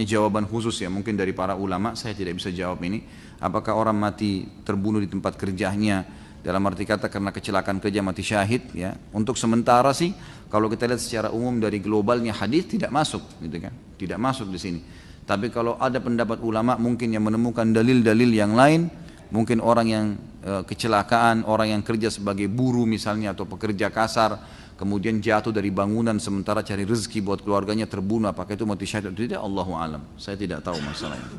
jawaban khusus ya, mungkin dari para ulama. Saya tidak bisa jawab ini. Apakah orang mati terbunuh di tempat kerjanya dalam arti kata karena kecelakaan kerja mati syahid ya? Untuk sementara sih kalau kita lihat secara umum dari globalnya hadis tidak masuk gitu kan, tidak masuk di sini. Tapi kalau ada pendapat ulama mungkin yang menemukan dalil-dalil yang lain, mungkin orang yang kecelakaan, orang yang kerja sebagai buruh misalnya atau pekerja kasar, kemudian jatuh dari bangunan sementara cari rezeki buat keluarganya, terbunuh, apakah itu mati syahid atau tidak? Allahu alam, saya tidak tahu masalah itu.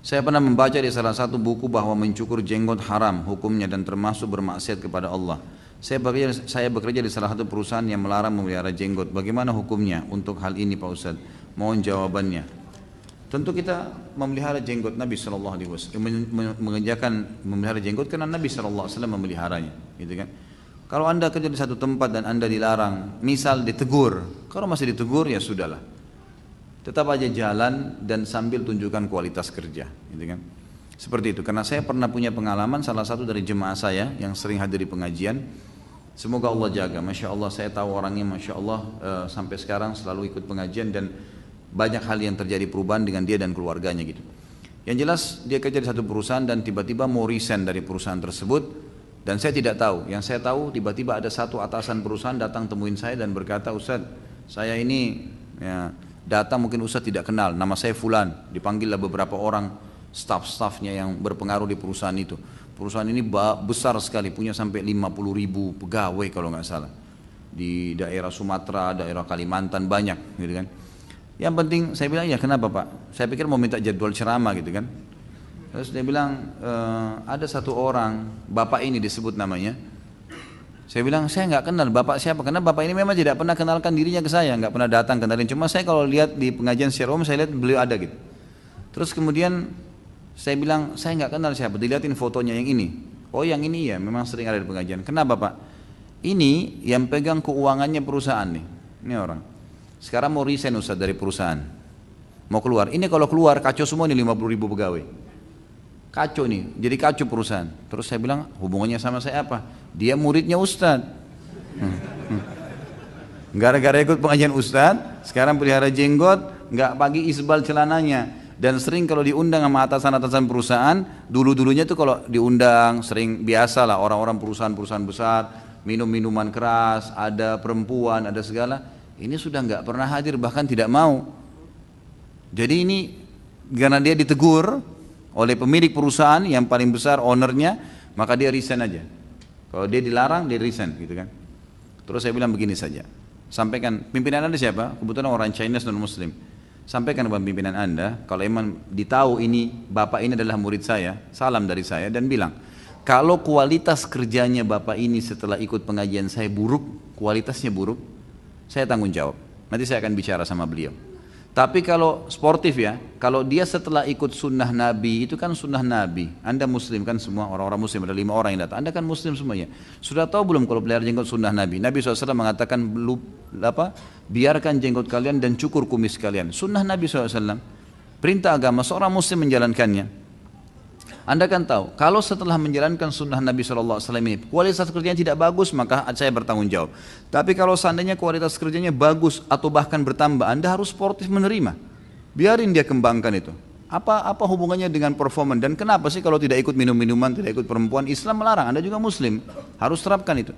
Saya pernah membaca di salah satu buku bahwa mencukur jenggot haram hukumnya dan termasuk bermaksiat kepada Allah. Saya bekerja di salah satu perusahaan yang melarang memelihara jenggot. Bagaimana hukumnya untuk hal ini Pak Ustadz? Mohon jawabannya. Tentu kita memelihara jenggot Nabi SAW, mengerjakan memelihara jenggot karena Nabi SAW memeliharanya, gitu kan. Kalau anda kerja di satu tempat dan anda dilarang, misal ditegur, kalau masih ditegur ya sudahlah, tetap aja jalan dan sambil tunjukkan kualitas kerja, gitu kan. Seperti itu, karena saya pernah punya pengalaman, salah satu dari jemaah saya yang sering hadir di pengajian, semoga Allah jaga, Masya Allah saya tahu orangnya Masya Allah, sampai sekarang selalu ikut pengajian dan banyak hal yang terjadi perubahan dengan dia dan keluarganya gitu. Yang jelas dia kerja di satu perusahaan dan tiba-tiba mau resign dari perusahaan tersebut dan saya tidak tahu. Yang saya tahu tiba-tiba ada satu atasan perusahaan datang temuin saya dan berkata, Ustadz saya ini ya, datang mungkin Ustadz tidak kenal, nama saya Fulan. Dipanggillah beberapa orang staff-staffnya yang berpengaruh di perusahaan itu. Perusahaan ini besar sekali, punya sampai 50.000 pegawai kalau nggak salah. Di daerah Sumatera, daerah Kalimantan banyak gitu kan. Yang penting saya bilang ya kenapa Pak? Saya pikir mau minta jadwal ceramah gitu kan. Terus dia bilang ada satu orang, bapak ini disebut namanya. Saya bilang saya nggak kenal bapak siapa, karena bapak ini memang tidak pernah kenalkan dirinya ke saya, nggak pernah datang kenalin. Cuma saya kalau lihat di pengajian secara umum saya lihat beliau ada gitu. Terus kemudian saya bilang saya nggak kenal siapa, dilihatin fotonya yang ini. Oh yang ini ya memang sering ada di pengajian. Kenapa Pak? Ini yang pegang keuangannya perusahaan nih, ini orang. Sekarang mau resign Ustaz dari perusahaan, mau keluar. Ini kalau keluar kacau semua nih 50.000 pegawai. Kacau nih, jadi kacau perusahaan. Terus saya bilang hubungannya sama saya apa? Dia muridnya Ustaz. Gara-gara ikut pengajian Ustaz, sekarang pelihara jenggot, nggak pagi isbal celananya. Dan sering kalau diundang sama atasan-atasan perusahaan, dulu-dulunya tuh kalau diundang sering biasa lah orang-orang perusahaan-perusahaan besar, minum minuman keras, ada perempuan, ada segala. Ini sudah nggak pernah hadir, bahkan tidak mau. Jadi ini karena dia ditegur oleh pemilik perusahaan yang paling besar, ownernya, maka dia resign aja. Kalau dia dilarang, dia resign gitu kan. Terus saya bilang begini saja, sampaikan pimpinan Anda siapa? Kebetulan orang Chinese non Muslim. Sampaikan kepada pimpinan Anda, kalau emang ditahu ini bapak ini adalah murid saya, salam dari saya dan bilang, kalau kualitas kerjanya bapak ini setelah ikut pengajian saya buruk, kualitasnya buruk, saya tanggung jawab. Nanti saya akan bicara sama beliau. Tapi kalau sportif ya, kalau dia setelah ikut sunnah Nabi, itu kan sunnah Nabi. Anda Muslim kan semua, orang-orang Muslim, ada 5 orang yang datang. Anda kan Muslim semuanya. Sudah tahu belum kalau pelihara jenggot sunnah Nabi? Nabi SAW mengatakan, biarkan jenggot kalian dan cukur kumis kalian. Sunnah Nabi SAW. Perintah agama, seorang Muslim menjalankannya. Anda kan tahu, kalau setelah menjalankan sunnah Nabi SAW ini, kualitas kerjanya tidak bagus, maka saya bertanggung jawab. Tapi kalau seandainya kualitas kerjanya bagus atau bahkan bertambah, Anda harus sportif menerima. Biarin dia kembangkan itu. Apa hubungannya dengan performan? Dan kenapa sih kalau tidak ikut minum-minuman, tidak ikut perempuan, Islam melarang, Anda juga Muslim, harus terapkan itu.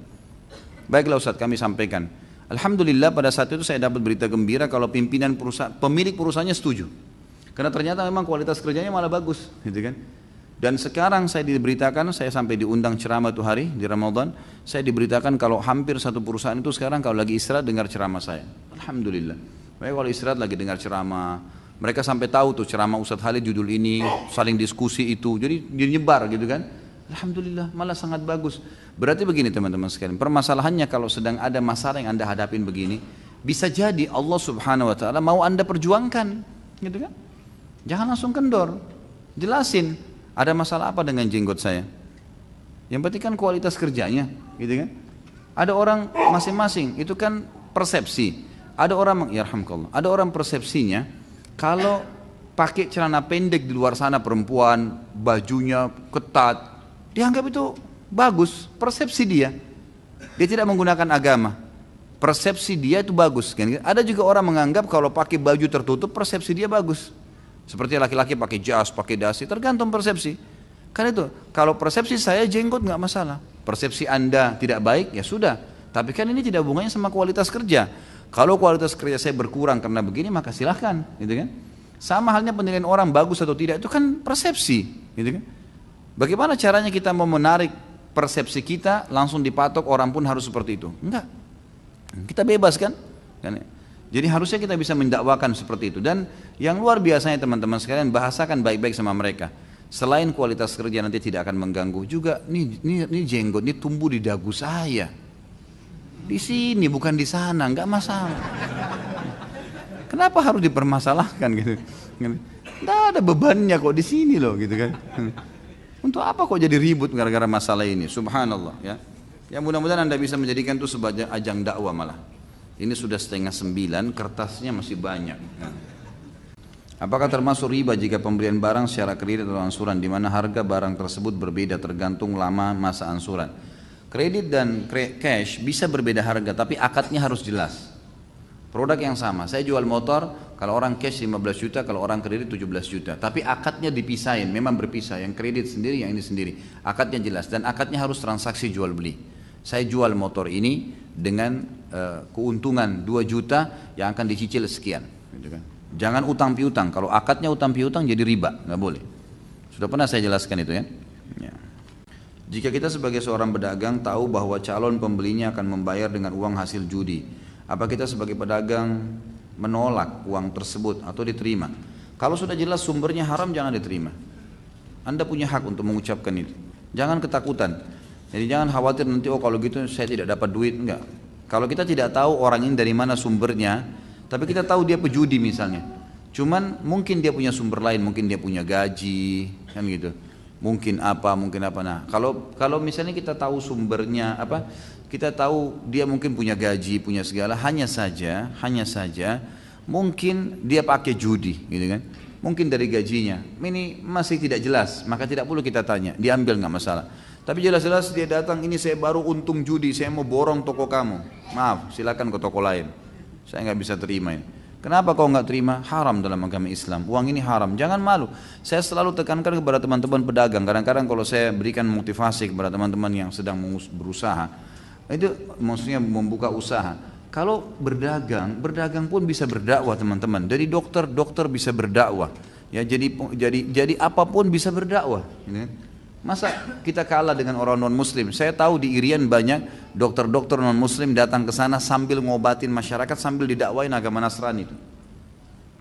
Baiklah Ustaz, kami sampaikan. Alhamdulillah pada saat itu saya dapat berita gembira kalau pimpinan perusahaan, pemilik perusahaannya setuju. Karena ternyata memang kualitas kerjanya malah bagus, gitu kan. Dan sekarang saya diberitakan, saya sampai diundang ceramah tuh hari di Ramadan, saya diberitakan kalau hampir satu perusahaan itu sekarang kalau lagi istirahat dengar ceramah saya. Alhamdulillah. Mereka kalau istirahat lagi dengar ceramah, mereka sampai tahu tuh ceramah Ustadz Khalid judul ini, saling diskusi itu, jadi nyebar gitu kan. Alhamdulillah, malah sangat bagus. Berarti begini teman-teman sekalian, permasalahannya kalau sedang ada masalah yang Anda hadapin begini, bisa jadi Allah Subhanahu wa taala mau Anda perjuangkan, gitu kan? Jangan langsung kendor. Jelasin, ada masalah apa dengan jenggot saya? Yang penting kan kualitas kerjanya, gitu kan? Ada orang masing-masing, itu kan persepsi. Ada orang, ya rahmatullah, ada orang persepsinya kalau pakai celana pendek di luar sana perempuan, bajunya ketat, dianggap itu bagus, persepsi dia. Dia tidak menggunakan agama. Persepsi dia itu bagus. Ada juga orang menganggap kalau pakai baju tertutup persepsi dia bagus. Seperti laki-laki pakai jas, pakai dasi, tergantung persepsi. Karena itu, kalau persepsi saya jenggot nggak masalah. Persepsi Anda tidak baik, ya sudah. Tapi kan ini tidak hubungannya sama kualitas kerja. Kalau kualitas kerja saya berkurang karena begini, maka silahkan, gitu kan? Sama halnya penilaian orang bagus atau tidak, itu kan persepsi, gitu kan? Bagaimana caranya kita mau menarik persepsi kita langsung dipatok orang pun harus seperti itu? Enggak. Kita bebas kan? Jadi harusnya kita bisa mendakwakan seperti itu. Dan yang luar biasanya teman-teman sekalian, bahasakan baik-baik sama mereka. Selain kualitas kerja nanti tidak akan mengganggu, juga ini jenggot ini tumbuh di dagu saya. Di sini bukan di sana, enggak masalah. Kenapa harus dipermasalahkan gitu? Enggak ada bebannya kok di sini loh gitu kan. Untuk apa kok jadi ribut gara-gara masalah ini? Subhanallah ya. Ya mudah-mudahan Anda bisa menjadikan itu sebagai ajang dakwah malah. Ini sudah 8:30, kertasnya masih banyak. Apakah termasuk riba jika pembelian barang secara kredit atau angsuran di mana harga barang tersebut berbeda tergantung lama masa angsuran? Kredit dan cash bisa berbeda harga tapi akadnya harus jelas. Produk yang sama, saya jual motor, kalau orang cash 15 juta, kalau orang kredit 17 juta. Tapi akadnya dipisahin, memang berpisah, yang kredit sendiri, yang ini sendiri. Akadnya jelas dan akadnya harus transaksi jual beli. Saya jual motor ini dengan keuntungan 2 juta yang akan dicicil sekian. Gitu kan. Jangan utang piutang, kalau akadnya utang piutang jadi riba, nggak boleh. Sudah pernah saya jelaskan itu ya. Ya. Jika kita sebagai seorang pedagang tahu bahwa calon pembelinya akan membayar dengan uang hasil judi, apa kita sebagai pedagang menolak uang tersebut atau diterima? Kalau sudah jelas sumbernya haram jangan diterima. Anda punya hak untuk mengucapkan itu. Jangan ketakutan. Jadi jangan khawatir nanti kalau gitu saya tidak dapat duit, enggak. Kalau kita tidak tahu orang ini dari mana sumbernya, tapi kita tahu dia pejudi misalnya. Cuman mungkin dia punya sumber lain, mungkin dia punya gaji, kan gitu. Mungkin apa. Nah, kalau misalnya kita tahu sumbernya apa, kita tahu dia mungkin punya gaji, punya segala, hanya saja mungkin dia pakai judi, gitu kan? Mungkin dari gajinya, ini masih tidak jelas, maka tidak perlu kita tanya, diambil nggak masalah. Tapi jelas-jelas dia datang, ini saya baru untung judi, saya mau borong toko kamu. Maaf, silakan ke toko lain. Saya nggak bisa terima ini. Kenapa kau nggak terima? Haram dalam agama Islam. Uang ini haram. Jangan malu. Saya selalu tekankan kepada teman-teman pedagang. Kadang-kadang kalau saya berikan motivasi kepada teman-teman yang sedang berusaha, itu maksudnya membuka usaha. Kalau berdagang pun bisa berdakwah teman-teman. Dari dokter bisa berdakwah. Ya jadi apapun bisa berdakwah. Masa kita kalah dengan orang non muslim? Saya tahu di Irian banyak dokter-dokter non muslim datang ke sana sambil ngobatin masyarakat sambil didakwain agama Nasrani itu.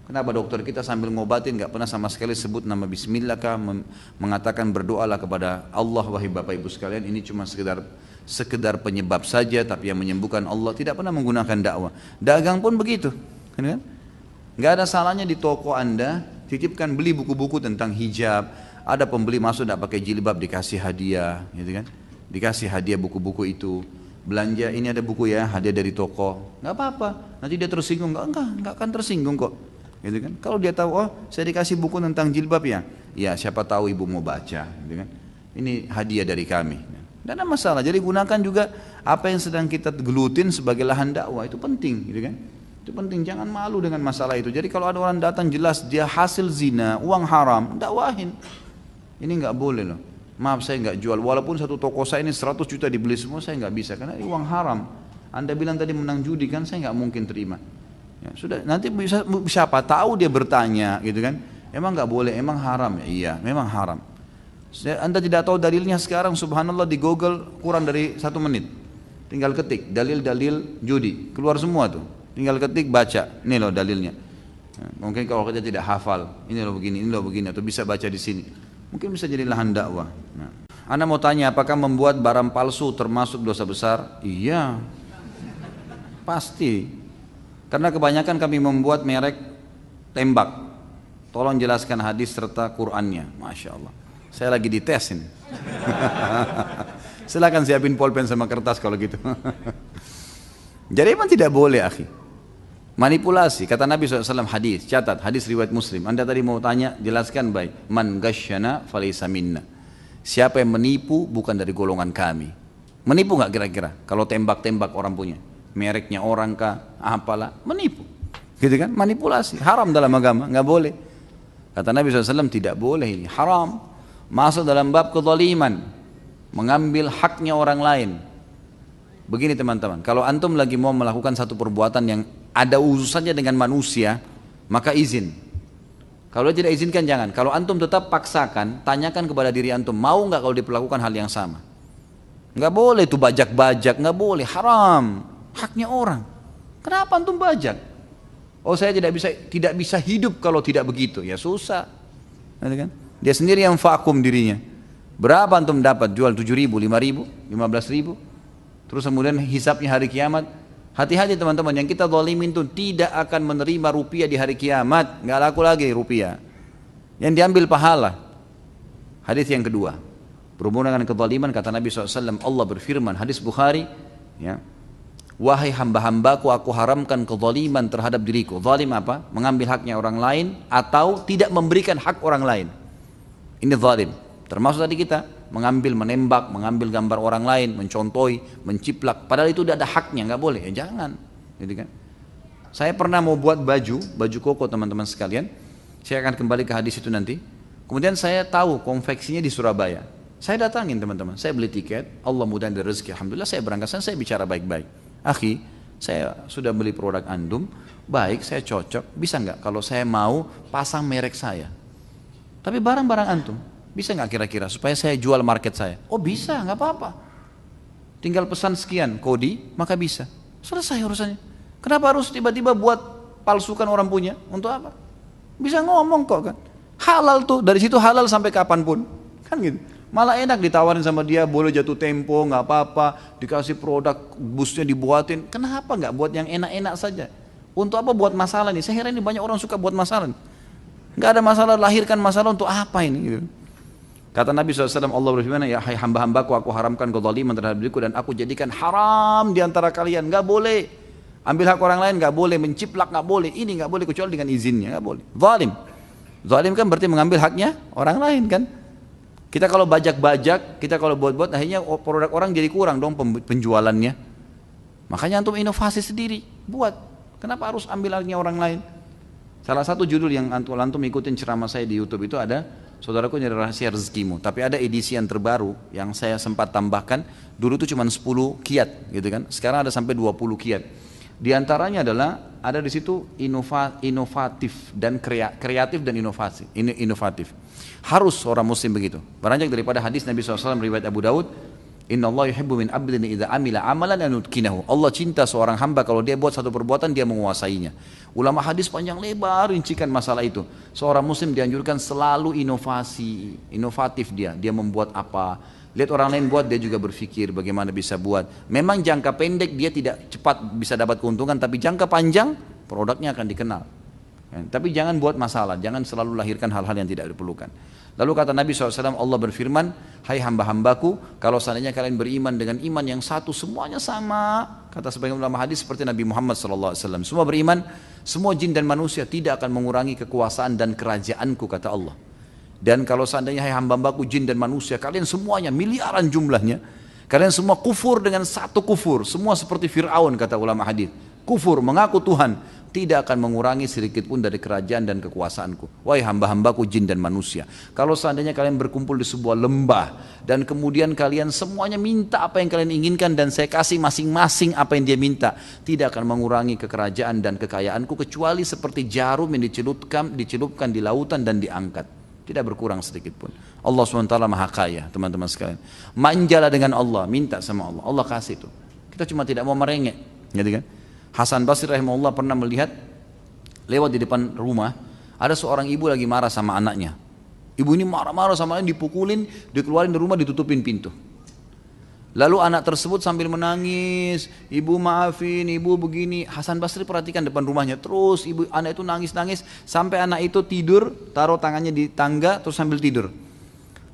Kenapa dokter kita sambil ngobatin nggak pernah sama sekali sebut nama bismillah kah, mengatakan berdoalah kepada Allah, wahai Bapak Ibu sekalian, ini cuma sekedar penyebab saja, tapi yang menyembuhkan Allah, tidak pernah menggunakan dakwah. Dagang pun begitu, kan? Nggak ada salahnya di toko Anda titipkan beli buku-buku tentang hijab. Ada pembeli masuk tidak pakai jilbab dikasih hadiah, gitu kan? Dikasih hadiah buku-buku itu. Belanja ini ada buku ya, hadiah dari toko. Nggak apa-apa. Nanti dia tersinggung, nggak akan tersinggung kok. Gitu kan? Kalau dia tahu, oh saya dikasih buku tentang jilbab ya, ya siapa tahu ibu mau baca, gitu kan? Ini hadiah dari kami. Tidak ada masalah. Jadi gunakan juga apa yang sedang kita gelutin sebagai lahan dakwah, itu penting, gitu kan? Itu penting. Jangan malu dengan masalah itu. Jadi kalau ada orang datang jelas dia hasil zina, uang haram, dakwahin. Ini nggak boleh loh. Maaf saya nggak jual. Walaupun satu toko saya ini 100 juta dibeli semua, saya nggak bisa karena ini uang haram. Anda bilang tadi menang judi kan, saya nggak mungkin terima. Ya, sudah nanti bisa siapa tahu dia bertanya gitu kan. Emang nggak boleh, emang haram ya? Iya, memang haram. Anda tidak tahu dalilnya sekarang, subhanallah di Google kurang dari 1 menit. Tinggal ketik dalil-dalil judi, keluar semua tuh. Tinggal ketik, baca, ini loh dalilnya. Mungkin kalau kita tidak hafal, ini loh begini, atau bisa baca di sini. Mungkin bisa jadi lahan dakwah. Anda mau tanya, apakah membuat barang palsu termasuk dosa besar? Iya, pasti. Karena kebanyakan kami membuat merek tembak. Tolong jelaskan hadis serta Qur'annya. Masya Allah. Saya lagi dites ini. Silakan siapin pulpen sama kertas kalau gitu. Jadi emang tidak boleh, akhi. Manipulasi, kata Nabi SAW, hadis, catat, hadis riwayat Muslim. Anda tadi mau tanya, jelaskan baik. Man ghasyana falaysa minna. Siapa yang menipu bukan dari golongan kami. Menipu nggak kira-kira? Kalau tembak-tembak orang punya, mereknya orang kah, apalah, menipu. Gitu kan? Manipulasi, haram dalam agama, nggak boleh. Kata Nabi SAW, tidak boleh ini, haram. Masuk dalam bab kezaliman, mengambil haknya orang lain. Begini teman-teman, kalau antum lagi mau melakukan satu perbuatan yang ada urusannya dengan manusia, maka izin. Kalau tidak izinkan jangan. Kalau antum tetap paksakan, tanyakan kepada diri antum, mau nggak kalau diperlakukan hal yang sama? Nggak boleh itu bajak-bajak, nggak boleh, haram, haknya orang. Kenapa antum bajak? Oh saya tidak bisa hidup kalau tidak begitu, ya susah. Kan? Dia sendiri yang vakum dirinya. Berapa antum dapat jual 7.000, 5.000, 15.000? Terus kemudian hisapnya hari kiamat. Hati-hati teman-teman, yang kita zalimin itu tidak akan menerima rupiah di hari kiamat, nggak laku lagi rupiah. Yang diambil pahala. Hadis yang kedua, berhubungan dengan kezaliman, kata Nabi SAW, Allah berfirman, hadis Bukhari, ya, wahai hamba-hambaku, aku haramkan kezaliman terhadap diriku. Zalim apa? Mengambil haknya orang lain atau tidak memberikan hak orang lain. Ini zalim. Termasuk tadi kita mengambil, menembak, mengambil gambar orang lain, mencontohi, menciplak. Padahal itu tidak ada haknya, nggak boleh. Ya jangan. Gitu kan? Saya pernah mau buat baju koko teman-teman sekalian. Saya akan kembali ke hadis itu nanti. Kemudian saya tahu konveksinya di Surabaya. Saya datangin teman-teman. Saya beli tiket. Allah mudahin dari rezeki. Alhamdulillah saya berangkat sana. Saya bicara baik-baik. Akhi, saya sudah beli produk antum. Baik, saya cocok. Bisa nggak kalau saya mau pasang merek saya? Tapi barang-barang antum. Bisa nggak kira-kira supaya saya jual market saya? Oh bisa, nggak apa-apa. Tinggal pesan sekian kodi, maka bisa. Selesai urusannya. Kenapa harus tiba-tiba buat palsukan orang punya? Untuk apa? Bisa ngomong kok kan. Halal tuh, dari situ halal sampai kapanpun. Kan gitu. Malah enak ditawarin sama dia, boleh jatuh tempo, nggak apa-apa. Dikasih produk, busnya dibuatin. Kenapa nggak buat yang enak-enak saja? Untuk apa buat masalah nih? Saya heran ini banyak orang suka buat masalah. Nggak ada masalah, lahirkan masalah untuk apa ini? Gitu. Kata Nabi SAW, Allah berfirman, ya hai hamba-hambaku, aku haramkan kezaliman terhadap diriku dan aku jadikan haram di antara kalian. Gak boleh ambil hak orang lain, gak boleh menciplak, gak boleh ini, gak boleh kecuali dengan izinnya, gak boleh. Zalim, zalim kan berarti mengambil haknya orang lain kan. Kita kalau bajak-bajak, kita kalau buat-buat, akhirnya produk orang jadi kurang dong penjualannya. Makanya antum inovasi sendiri, buat. Kenapa harus ambil haknya orang lain? Salah satu judul yang antum ikutin ceramah saya di YouTube itu ada, saudaraku nyari rahasia rezekimu. Tapi ada edisi yang terbaru yang saya sempat tambahkan. Dulu itu cuma 10 kiat, gitu kan. Sekarang ada sampai 20 kiat. Di antaranya adalah ada di situ inovatif dan kreatif dan inovatif. Harus orang muslim begitu. Beranjak daripada hadis Nabi SAW riwayat Abu Daud, Inna Allah yuhibbu min abdin idza amila amalan an yutkinahu. Allah cinta seorang hamba kalau dia buat satu perbuatan dia menguasainya. Ulama hadis panjang lebar rincikan masalah itu. Seorang muslim dianjurkan selalu inovatif dia membuat apa. Lihat orang lain buat, dia juga berpikir bagaimana bisa buat. Memang jangka pendek dia tidak cepat bisa dapat keuntungan, tapi jangka panjang produknya akan dikenal. Tapi jangan buat masalah, jangan selalu lahirkan hal-hal yang tidak diperlukan. Lalu kata Nabi SAW, Allah berfirman, hai hamba-hambaku, kalau seandainya kalian beriman dengan iman yang satu, semuanya sama. Kata sebagian ulama hadis seperti Nabi Muhammad SAW, semua beriman, semua jin dan manusia tidak akan mengurangi kekuasaan dan kerajaanku, kata Allah. Dan kalau seandainya hai hamba-hambaku, jin dan manusia, kalian semuanya miliaran jumlahnya, kalian semua kufur dengan satu kufur, semua seperti Fir'aun, kata ulama hadis. Kufur, mengaku Tuhan, tidak akan mengurangi sedikit pun dari kerajaan dan kekuasaanku. Wahai hamba-hambaku jin dan manusia, kalau seandainya kalian berkumpul di sebuah lembah dan kemudian kalian semuanya minta apa yang kalian inginkan dan saya kasih masing-masing apa yang dia minta, tidak akan mengurangi kekerajaan dan kekayaanku kecuali seperti jarum yang dicelupkan di lautan dan diangkat. tidak berkurang sedikit pun. Allah SWT maha kaya, teman-teman sekalian. Manjalah dengan Allah, minta sama Allah, Allah kasih itu. Kita cuma tidak mau merengek, gitu kan? Hasan Basri rahimahullah pernah melihat lewat di depan rumah, ada seorang ibu lagi marah sama anaknya. Ibu ini marah-marah sama anaknya, dipukulin, dikeluarin dari rumah, ditutupin pintu. Lalu anak tersebut sambil menangis, ibu maafin, ibu begini. Hasan Basri perhatikan depan rumahnya, terus anak itu nangis-nangis sampai anak itu tidur, taruh tangannya di tangga terus sambil tidur.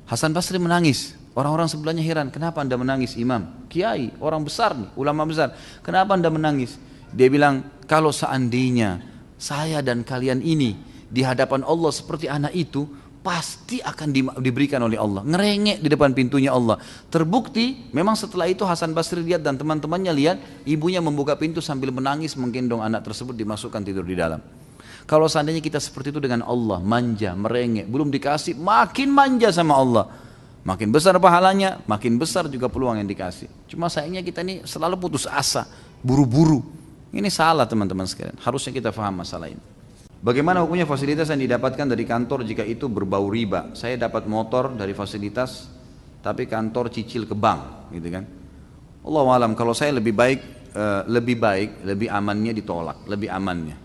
Hasan Basri menangis. Orang-orang sebelahnya heran, kenapa anda menangis imam? Kiai, orang besar nih, ulama besar. Kenapa anda menangis? Dia bilang, kalau seandainya saya dan kalian ini di hadapan Allah seperti anak itu, pasti akan diberikan oleh Allah. Ngerengek di depan pintunya Allah. Terbukti memang setelah itu Hasan Basri lihat dan teman-temannya lihat ibunya membuka pintu sambil menangis menggendong anak tersebut dimasukkan tidur di dalam. Kalau seandainya kita seperti itu dengan Allah, manja, merengek, belum dikasih, makin manja sama Allah. Makin besar pahalanya, makin besar juga peluang yang dikasih. Cuma sayangnya kita ini selalu putus asa, buru-buru. Ini salah teman-teman sekalian. Harusnya kita paham masalah ini. Bagaimana hukumnya fasilitas yang didapatkan dari kantor jika itu berbau riba? Saya dapat motor dari fasilitas, tapi kantor cicil ke bank, gitu kan? Allahu alam. Kalau saya lebih baik, lebih amannya ditolak, lebih amannya.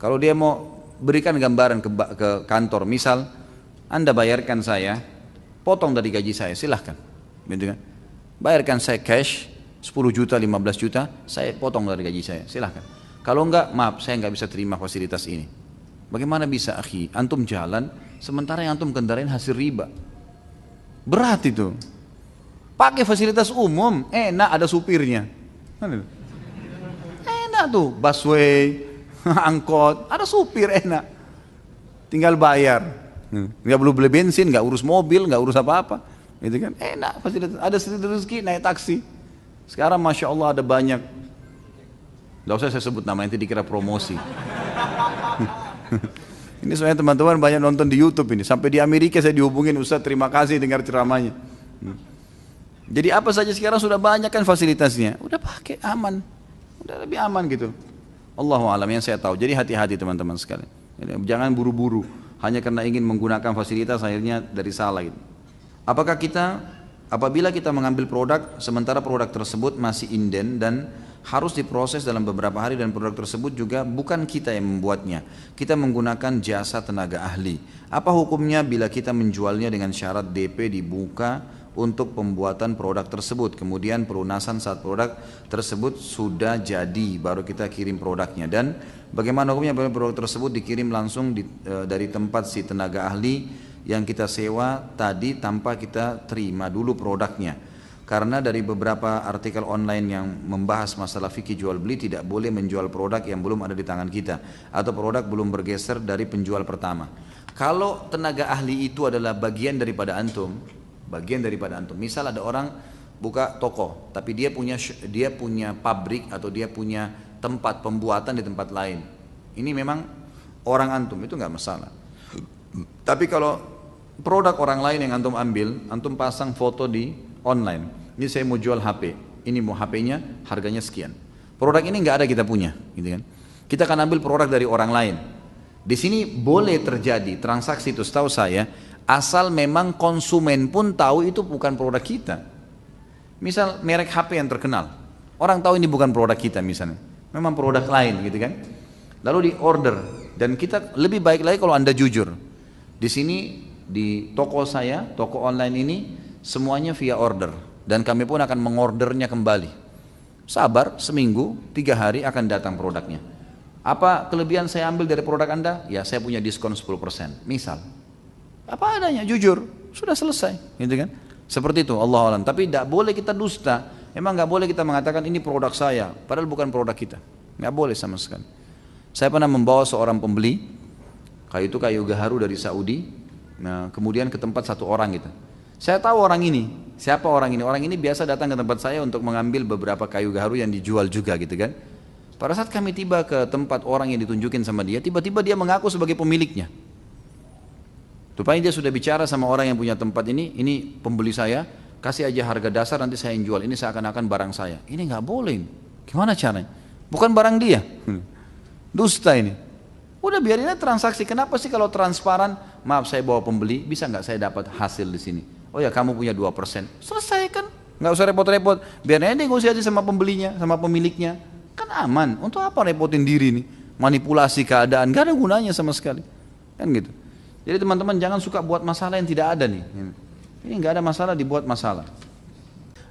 Kalau dia mau berikan gambaran ke kantor, misal Anda bayarkan saya, potong dari gaji saya, silahkan, gitu kan? Bayarkan saya cash 10 juta, 15 juta, saya potong dari gaji saya, silahkan. Kalau enggak, maaf, saya enggak bisa terima fasilitas ini. Bagaimana bisa, akhi? Antum jalan, sementara yang antum kendarain hasil riba. Berat itu. Pakai fasilitas umum, enak ada supirnya. Enak tuh, busway, angkot, ada supir enak. Tinggal bayar. Enggak perlu beli bensin, enggak urus mobil, enggak urus apa-apa. Gitu kan? Enak fasilitas. Ada sedikit rezeki naik taksi. Sekarang Masya Allah ada banyak. Gak usah saya sebut nama, nanti dikira promosi. Ini soalnya teman-teman banyak nonton di YouTube ini. Sampai di Amerika saya dihubungin, Ustaz terima kasih dengar ceramahnya. Jadi apa saja sekarang sudah banyak kan fasilitasnya. Udah pakai, aman. Udah lebih aman gitu. Allahu a'lam, yang saya tahu. Jadi hati-hati teman-teman sekalian. Jangan buru-buru. Hanya karena ingin menggunakan fasilitas akhirnya dari salah gitu. Apabila kita mengambil produk, sementara produk tersebut masih inden dan harus diproses dalam beberapa hari dan produk tersebut juga bukan kita yang membuatnya. Kita menggunakan jasa tenaga ahli. Apa hukumnya bila kita menjualnya dengan syarat DP dibuka untuk pembuatan produk tersebut, kemudian pelunasan saat produk tersebut sudah jadi, baru kita kirim produknya. Dan bagaimana hukumnya bila produk tersebut dikirim langsung dari tempat si tenaga ahli yang kita sewa tadi tanpa kita terima dulu produknya? Karena dari beberapa artikel online yang membahas masalah fikih jual beli tidak boleh menjual produk yang belum ada di tangan kita atau produk belum bergeser dari penjual pertama. Kalau tenaga ahli itu adalah bagian daripada antum, misal ada orang buka toko, tapi dia punya pabrik atau dia punya tempat pembuatan di tempat lain. Ini memang orang antum, itu nggak masalah. Tapi kalau produk orang lain yang antum ambil, antum pasang foto di online. Ini saya mau jual HP, ini mau HP-nya harganya sekian. Produk ini nggak ada kita punya, gitu kan? Kita akan ambil produk dari orang lain. Di sini boleh terjadi transaksi itu, setahu saya, asal memang konsumen pun tahu itu bukan produk kita. Misal merek HP yang terkenal, orang tahu ini bukan produk kita misalnya, memang produk lain, gitu kan? Lalu di order, dan kita lebih baik lagi kalau Anda jujur. Di sini di toko saya, toko online ini semuanya via order. Dan kami pun akan mengordernya kembali. Sabar, seminggu, 3 hari akan datang produknya. Apa kelebihan saya ambil dari produk Anda? Ya saya punya diskon 10%, misal. Apa adanya, jujur, sudah selesai, gitu kan? Seperti itu, Allah alam. Tapi tidak boleh kita dusta. Emang nggak boleh kita mengatakan ini produk saya, padahal bukan produk kita. Nggak boleh sama sekali. Saya pernah membawa seorang pembeli, kayu gaharu dari Saudi. Nah, kemudian ke tempat satu orang gitu. Saya tahu orang ini, siapa orang ini? Orang ini biasa datang ke tempat saya untuk mengambil beberapa kayu gaharu yang dijual juga gitu kan. Pada saat kami tiba ke tempat orang yang ditunjukin sama dia, tiba-tiba dia mengaku sebagai pemiliknya. Rupanya dia sudah bicara sama orang yang punya tempat ini pembeli saya, kasih aja harga dasar nanti saya yang jual, ini seakan-akan barang saya. Ini nggak boleh, gimana caranya? Bukan barang dia, dusta ini. Udah biarin aja transaksi. Kenapa sih kalau transparan? Maaf saya bawa pembeli, bisa nggak saya dapat hasil di sini? Oh ya kamu punya 2%. Selesai kan? Nggak usah repot-repot. Biarin aja negosiasi sama pembelinya, sama pemiliknya. Kan aman. Untuk apa repotin diri nih? Manipulasi keadaan, nggak ada gunanya sama sekali. Kan gitu. Jadi teman-teman jangan suka buat masalah yang tidak ada nih. Ini nggak ada masalah dibuat masalah.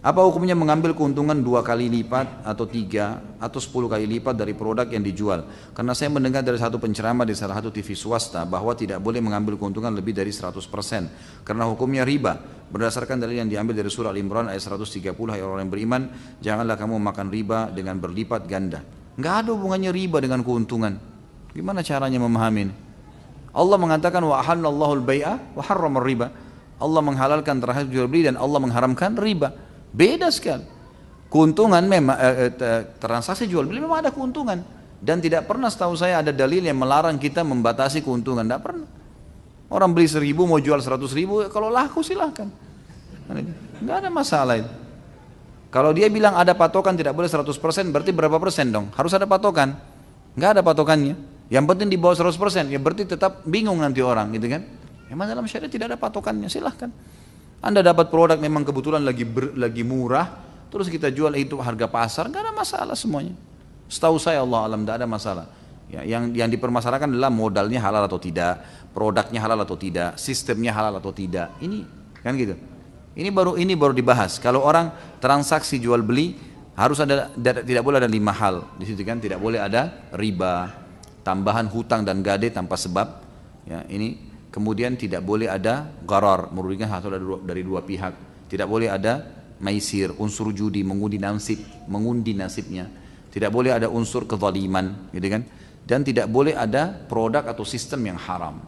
Apa hukumnya mengambil keuntungan 2 kali lipat atau 3 atau 10 kali lipat dari produk yang dijual? Karena saya mendengar dari satu penceramah di salah satu TV swasta bahwa tidak boleh mengambil keuntungan lebih dari 100% karena hukumnya riba. Berdasarkan dalil yang diambil dari surah Al-Imran ayat 130, hai orang yang beriman, janganlah kamu makan riba dengan berlipat ganda. Nggak ada hubungannya riba dengan keuntungan. Gimana caranya memahami ini? Allah mengatakan wa ahallallahu al-bai'a wa harrama riba. Allah menghalalkan transaksi jual beli dan Allah mengharamkan riba. Beda sekali. Keuntungan memang transaksi jual beli memang ada keuntungan dan tidak pernah setahu saya ada dalil yang melarang kita membatasi keuntungan. Tidak pernah. Orang beli 1.000 mau jual 100.000, kalau laku silahkan. Nggak ada masalah itu. Kalau dia bilang ada patokan tidak boleh 100%, berarti berapa persen dong? Harus ada patokan. Nggak ada patokannya. Yang penting di bawah 100%, ya berarti tetap bingung nanti orang, gitu kan? Memang dalam syariat tidak ada patokannya, silahkan. Anda dapat produk memang kebetulan lagi murah, terus kita jual itu harga pasar, nggak ada masalah semuanya. Setahu saya Allah alam tidak ada masalah. Ya, yang dipermasalahkan adalah modalnya halal atau tidak, produknya halal atau tidak, sistemnya halal atau tidak. Ini kan gitu. Ini baru dibahas. Kalau orang transaksi jual beli harus ada tidak boleh ada 5 hal di situ kan, tidak boleh ada riba, tambahan hutang dan gade tanpa sebab. Ya, ini. Kemudian tidak boleh ada gharar, merugikan satu dari dua pihak. Tidak boleh ada maisir, unsur judi, mengundi nasibnya. Tidak boleh ada unsur kezaliman, gitu kan? Dan tidak boleh ada produk atau sistem yang haram.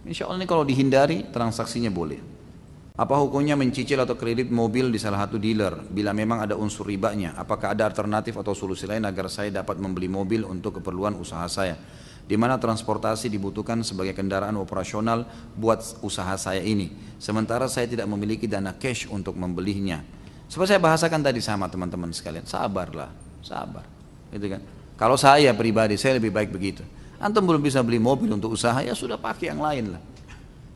Insya Allah ini kalau dihindari, transaksinya boleh. Apa hukumnya mencicil atau kredit mobil di salah satu dealer bila memang ada unsur ribanya? Apakah ada alternatif atau solusi lain agar saya dapat membeli mobil untuk keperluan usaha saya? Di mana transportasi dibutuhkan sebagai kendaraan operasional buat usaha saya ini. Sementara saya tidak memiliki dana cash untuk membelinya. Seperti saya bahasakan tadi sama teman-teman sekalian, sabarlah, sabar. Gitu kan? Kalau saya pribadi, saya lebih baik begitu. Antum belum bisa beli mobil untuk usaha, ya sudah pakai yang lain lah.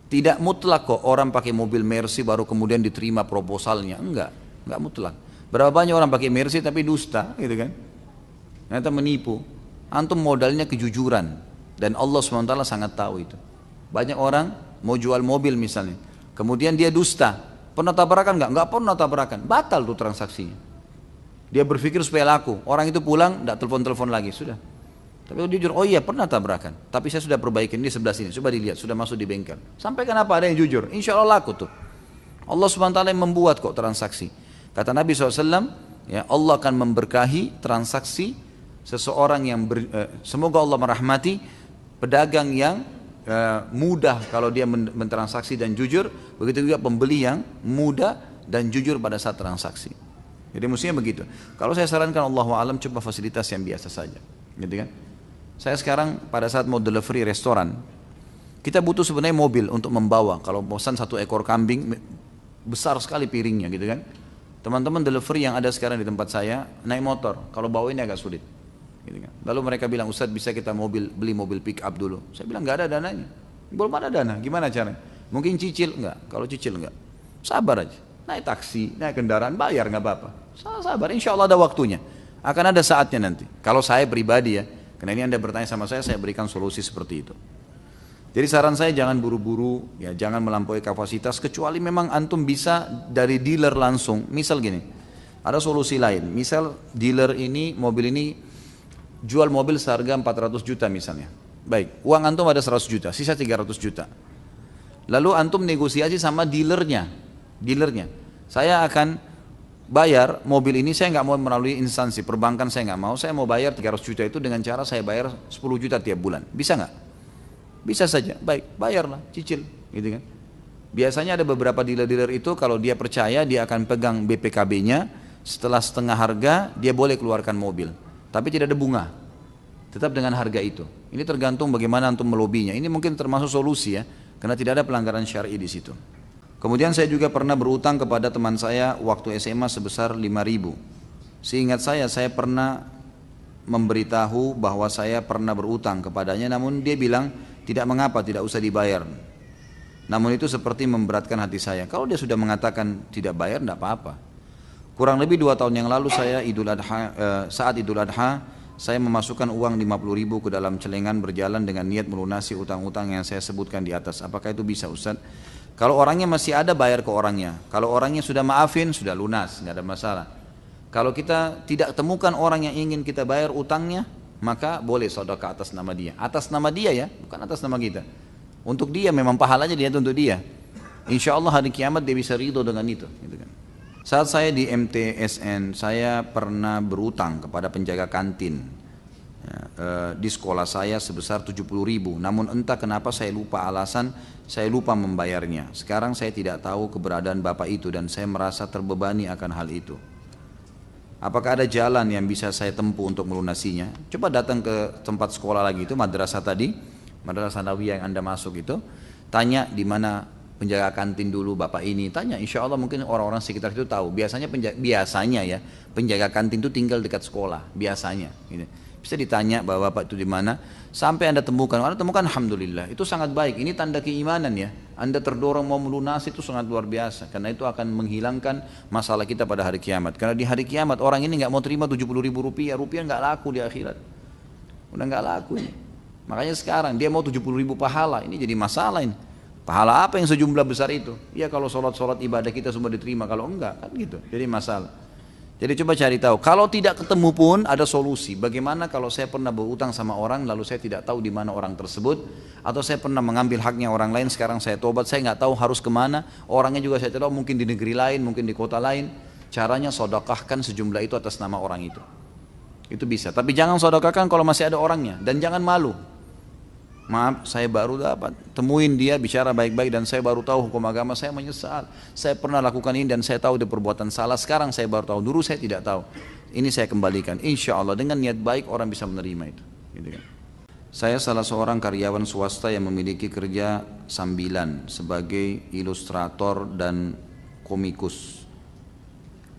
Tidak mutlak kok orang pakai mobil Mercy baru kemudian diterima proposalnya. Enggak mutlak. Berapa banyak orang pakai Mercy tapi dusta, gitu kan? Ternyata menipu. Antum modalnya kejujuran dan Allah SWT sangat tahu itu. Banyak orang mau jual mobil misalnya, kemudian dia dusta. Pernah tabrakan nggak? Nggak pernah tabrakan. Batal tuh transaksinya. Dia berpikir supaya laku. Orang itu pulang, nggak telepon-telepon lagi, sudah. Tapi dia jujur, oh iya pernah tabrakan. Tapi saya sudah perbaikin di sebelah sini. Coba dilihat, sudah masuk di bengkel. Sampai kenapa ada yang jujur? Insya Allah laku tuh. Allah SWT yang membuat kok transaksi. Kata Nabi SAW, ya Allah akan memberkahi transaksi seseorang yang semoga Allah merahmati pedagang yang mudah kalau dia mentransaksi dan jujur, begitu juga pembeli yang mudah dan jujur pada saat transaksi. Jadi mestinya begitu. Kalau saya sarankan Allahu a'lam coba fasilitas yang biasa saja, gitu kan? Saya sekarang pada saat mau delivery restoran, kita butuh sebenarnya mobil untuk membawa. Kalau pesan 1 ekor kambing besar sekali piringnya, gitu kan? Teman-teman delivery yang ada sekarang di tempat saya naik motor, kalau bawa ini agak sulit. Gitu kan. Lalu mereka bilang, Ustadz bisa kita beli mobil pick up dulu. Saya bilang nggak ada dananya, belum ada dana. Gimana caranya? Mungkin cicil enggak? Kalau cicil enggak, sabar aja. Naik taksi, naik kendaraan, bayar nggak apa-apa. Sabar, insya Allah ada waktunya. Akan ada saatnya nanti. Kalau saya pribadi ya, karena ini Anda bertanya sama saya berikan solusi seperti itu. Jadi saran saya jangan buru-buru, ya jangan melampaui kapasitas kecuali memang antum bisa dari dealer langsung. Misal gini, ada solusi lain. Misal dealer ini mobil ini jual mobil seharga 400 juta misalnya. Baik, uang antum ada 100 juta, sisa 300 juta. Lalu antum negosiasi sama dealernya. Saya akan bayar mobil ini, saya nggak mau melalui instansi perbankan, saya nggak mau. Saya mau bayar 300 juta itu dengan cara saya bayar 10 juta tiap bulan. Bisa nggak? Bisa saja. Baik, bayarlah, cicil, gitu kan. Biasanya ada beberapa dealer-dealer itu kalau dia percaya dia akan pegang BPKB-nya, setelah setengah harga dia boleh keluarkan mobil. Tapi tidak ada bunga, tetap dengan harga itu. Ini tergantung bagaimana antum melobinya. Ini mungkin termasuk solusi ya, karena tidak ada pelanggaran syar'i di situ. Kemudian saya juga pernah berutang kepada teman saya waktu SMA sebesar 5.000. Seingat saya pernah memberitahu bahwa saya pernah berutang kepadanya, namun dia bilang tidak mengapa, tidak usah dibayar. Namun itu seperti memberatkan hati saya. Kalau dia sudah mengatakan tidak bayar, tidak apa-apa. Kurang lebih 2 tahun yang lalu saya saat Idul Adha, saya memasukkan uang 50.000 ke dalam celengan berjalan dengan niat melunasi utang-utang yang saya sebutkan di atas. Apakah itu bisa, Ustaz? Kalau orangnya masih ada, bayar ke orangnya. Kalau orangnya sudah maafin, sudah lunas, nggak ada masalah. Kalau kita tidak temukan orang yang ingin kita bayar utangnya, maka boleh sedekah atas nama dia. Atas nama dia ya, bukan atas nama kita. Untuk dia, memang pahalanya dia untuk dia. Insya Allah hari kiamat dia bisa ridho dengan itu. Gitu kan. Saat saya di MTSN, saya pernah berutang kepada penjaga kantin di sekolah saya sebesar 70.000. Namun entah kenapa saya lupa alasan, saya lupa membayarnya. Sekarang saya tidak tahu keberadaan bapak itu dan saya merasa terbebani akan hal itu. Apakah ada jalan yang bisa saya tempuh untuk melunasinya? Coba datang ke tempat sekolah lagi itu, madrasah tadi, madrasah Nawiyah yang Anda masuk itu, tanya di mana penjaga kantin dulu bapak ini, tanya, insya Allah mungkin orang-orang sekitar itu tahu. Biasanya penjaga kantin itu tinggal dekat sekolah, biasanya. Gitu. Bisa ditanya bahwa bapak itu di mana, sampai Anda temukan. Anda temukan, alhamdulillah, itu sangat baik. Ini tanda keimanan ya. Anda terdorong mau melunasi itu sangat luar biasa, karena itu akan menghilangkan masalah kita pada hari kiamat. Karena di hari kiamat orang ini nggak mau terima 70.000 rupiah, rupiah nggak laku di akhirat, udah nggak laku ini. Makanya sekarang dia mau 70.000 pahala, ini jadi masalah ini. Pahala apa yang sejumlah besar itu? Ya kalau sholat ibadah kita semua diterima, kalau enggak kan gitu, jadi masalah. Jadi coba cari tahu, kalau tidak ketemu pun ada solusi. Bagaimana kalau saya pernah berutang sama orang lalu saya tidak tahu di mana orang tersebut, atau saya pernah mengambil haknya orang lain, sekarang saya tobat, saya nggak tahu harus kemana, orangnya juga saya tidak tahu, mungkin di negeri lain, mungkin di kota lain. Caranya sedekahkan sejumlah itu atas nama orang itu. Itu bisa, tapi jangan sedekahkan kalau masih ada orangnya, dan jangan malu. Maaf, saya baru dapat, temuin dia, bicara baik-baik, dan saya baru tahu hukum agama, saya menyesal. Saya pernah lakukan ini dan saya tahu dia perbuatan salah, sekarang saya baru tahu, dulu saya tidak tahu. Ini saya kembalikan, insya Allah dengan niat baik orang bisa menerima itu. Gitu kan. Saya salah seorang karyawan swasta yang memiliki kerja sambilan sebagai ilustrator dan komikus.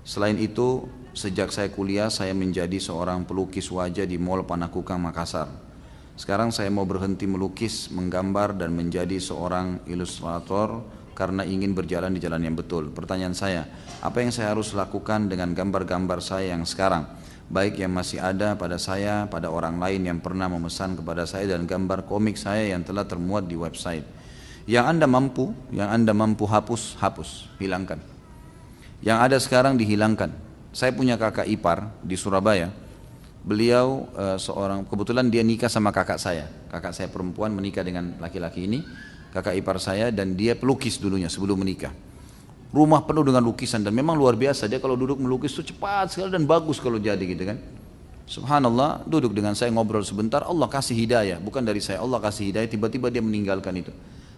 Selain itu, sejak saya kuliah, saya menjadi seorang pelukis wajah di Mall Panakukang, Makassar. Sekarang saya mau berhenti melukis, menggambar dan menjadi seorang ilustrator karena ingin berjalan di jalan yang betul. Pertanyaan saya, apa yang saya harus lakukan dengan gambar-gambar saya yang sekarang? Baik yang masih ada pada saya, pada orang lain yang pernah memesan kepada saya, dan gambar komik saya yang telah termuat di website. Yang Anda mampu hapus, hilangkan. Yang ada sekarang dihilangkan. Saya punya kakak ipar di Surabaya. Beliau seorang, kebetulan dia nikah sama kakak saya perempuan menikah dengan laki-laki ini, kakak ipar saya, dan dia pelukis dulunya sebelum menikah. Rumah penuh dengan lukisan dan memang luar biasa, dia kalau duduk melukis itu cepat sekali dan bagus kalau jadi gitu kan. Subhanallah, duduk dengan saya ngobrol sebentar, Allah kasih hidayah, bukan dari saya, Allah kasih hidayah, tiba-tiba dia meninggalkan itu.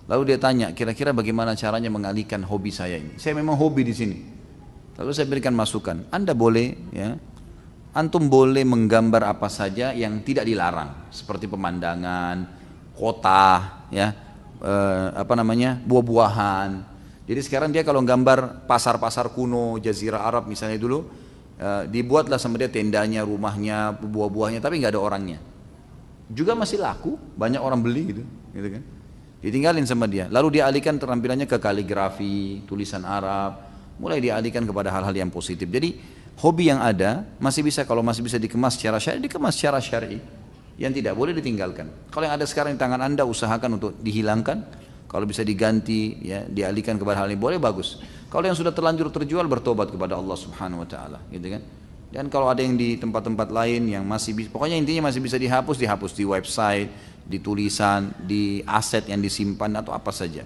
Lalu dia tanya, kira-kira bagaimana caranya mengalihkan hobi saya ini? Saya memang hobi di sini. Lalu saya berikan masukan, Anda boleh ya, antum boleh menggambar apa saja yang tidak dilarang, seperti pemandangan, kota, ya, buah-buahan. Jadi sekarang dia kalau gambar pasar-pasar kuno, Jazirah Arab misalnya dulu, dibuatlah sama dia tendanya, rumahnya, buah-buahnya, tapi nggak ada orangnya. Juga masih laku, banyak orang beli gitu kan. Ditinggalin sama dia. Lalu dia alihkan terampilannya ke kaligrafi, tulisan Arab, mulai dialihkan kepada hal-hal yang positif. Jadi hobi yang ada masih bisa, kalau masih bisa dikemas secara syar'i, dikemas secara syar'i, yang tidak boleh ditinggalkan. Kalau yang ada sekarang di tangan Anda, usahakan untuk dihilangkan. Kalau bisa diganti, ya, dialihkan kepada hal yang boleh, bagus. Kalau yang sudah terlanjur terjual, bertobat kepada Allah Subhanahu Wa Taala, gitu kan. Dan kalau ada yang di tempat-tempat lain yang masih, pokoknya intinya masih bisa dihapus di website, di tulisan, di aset yang disimpan atau apa saja.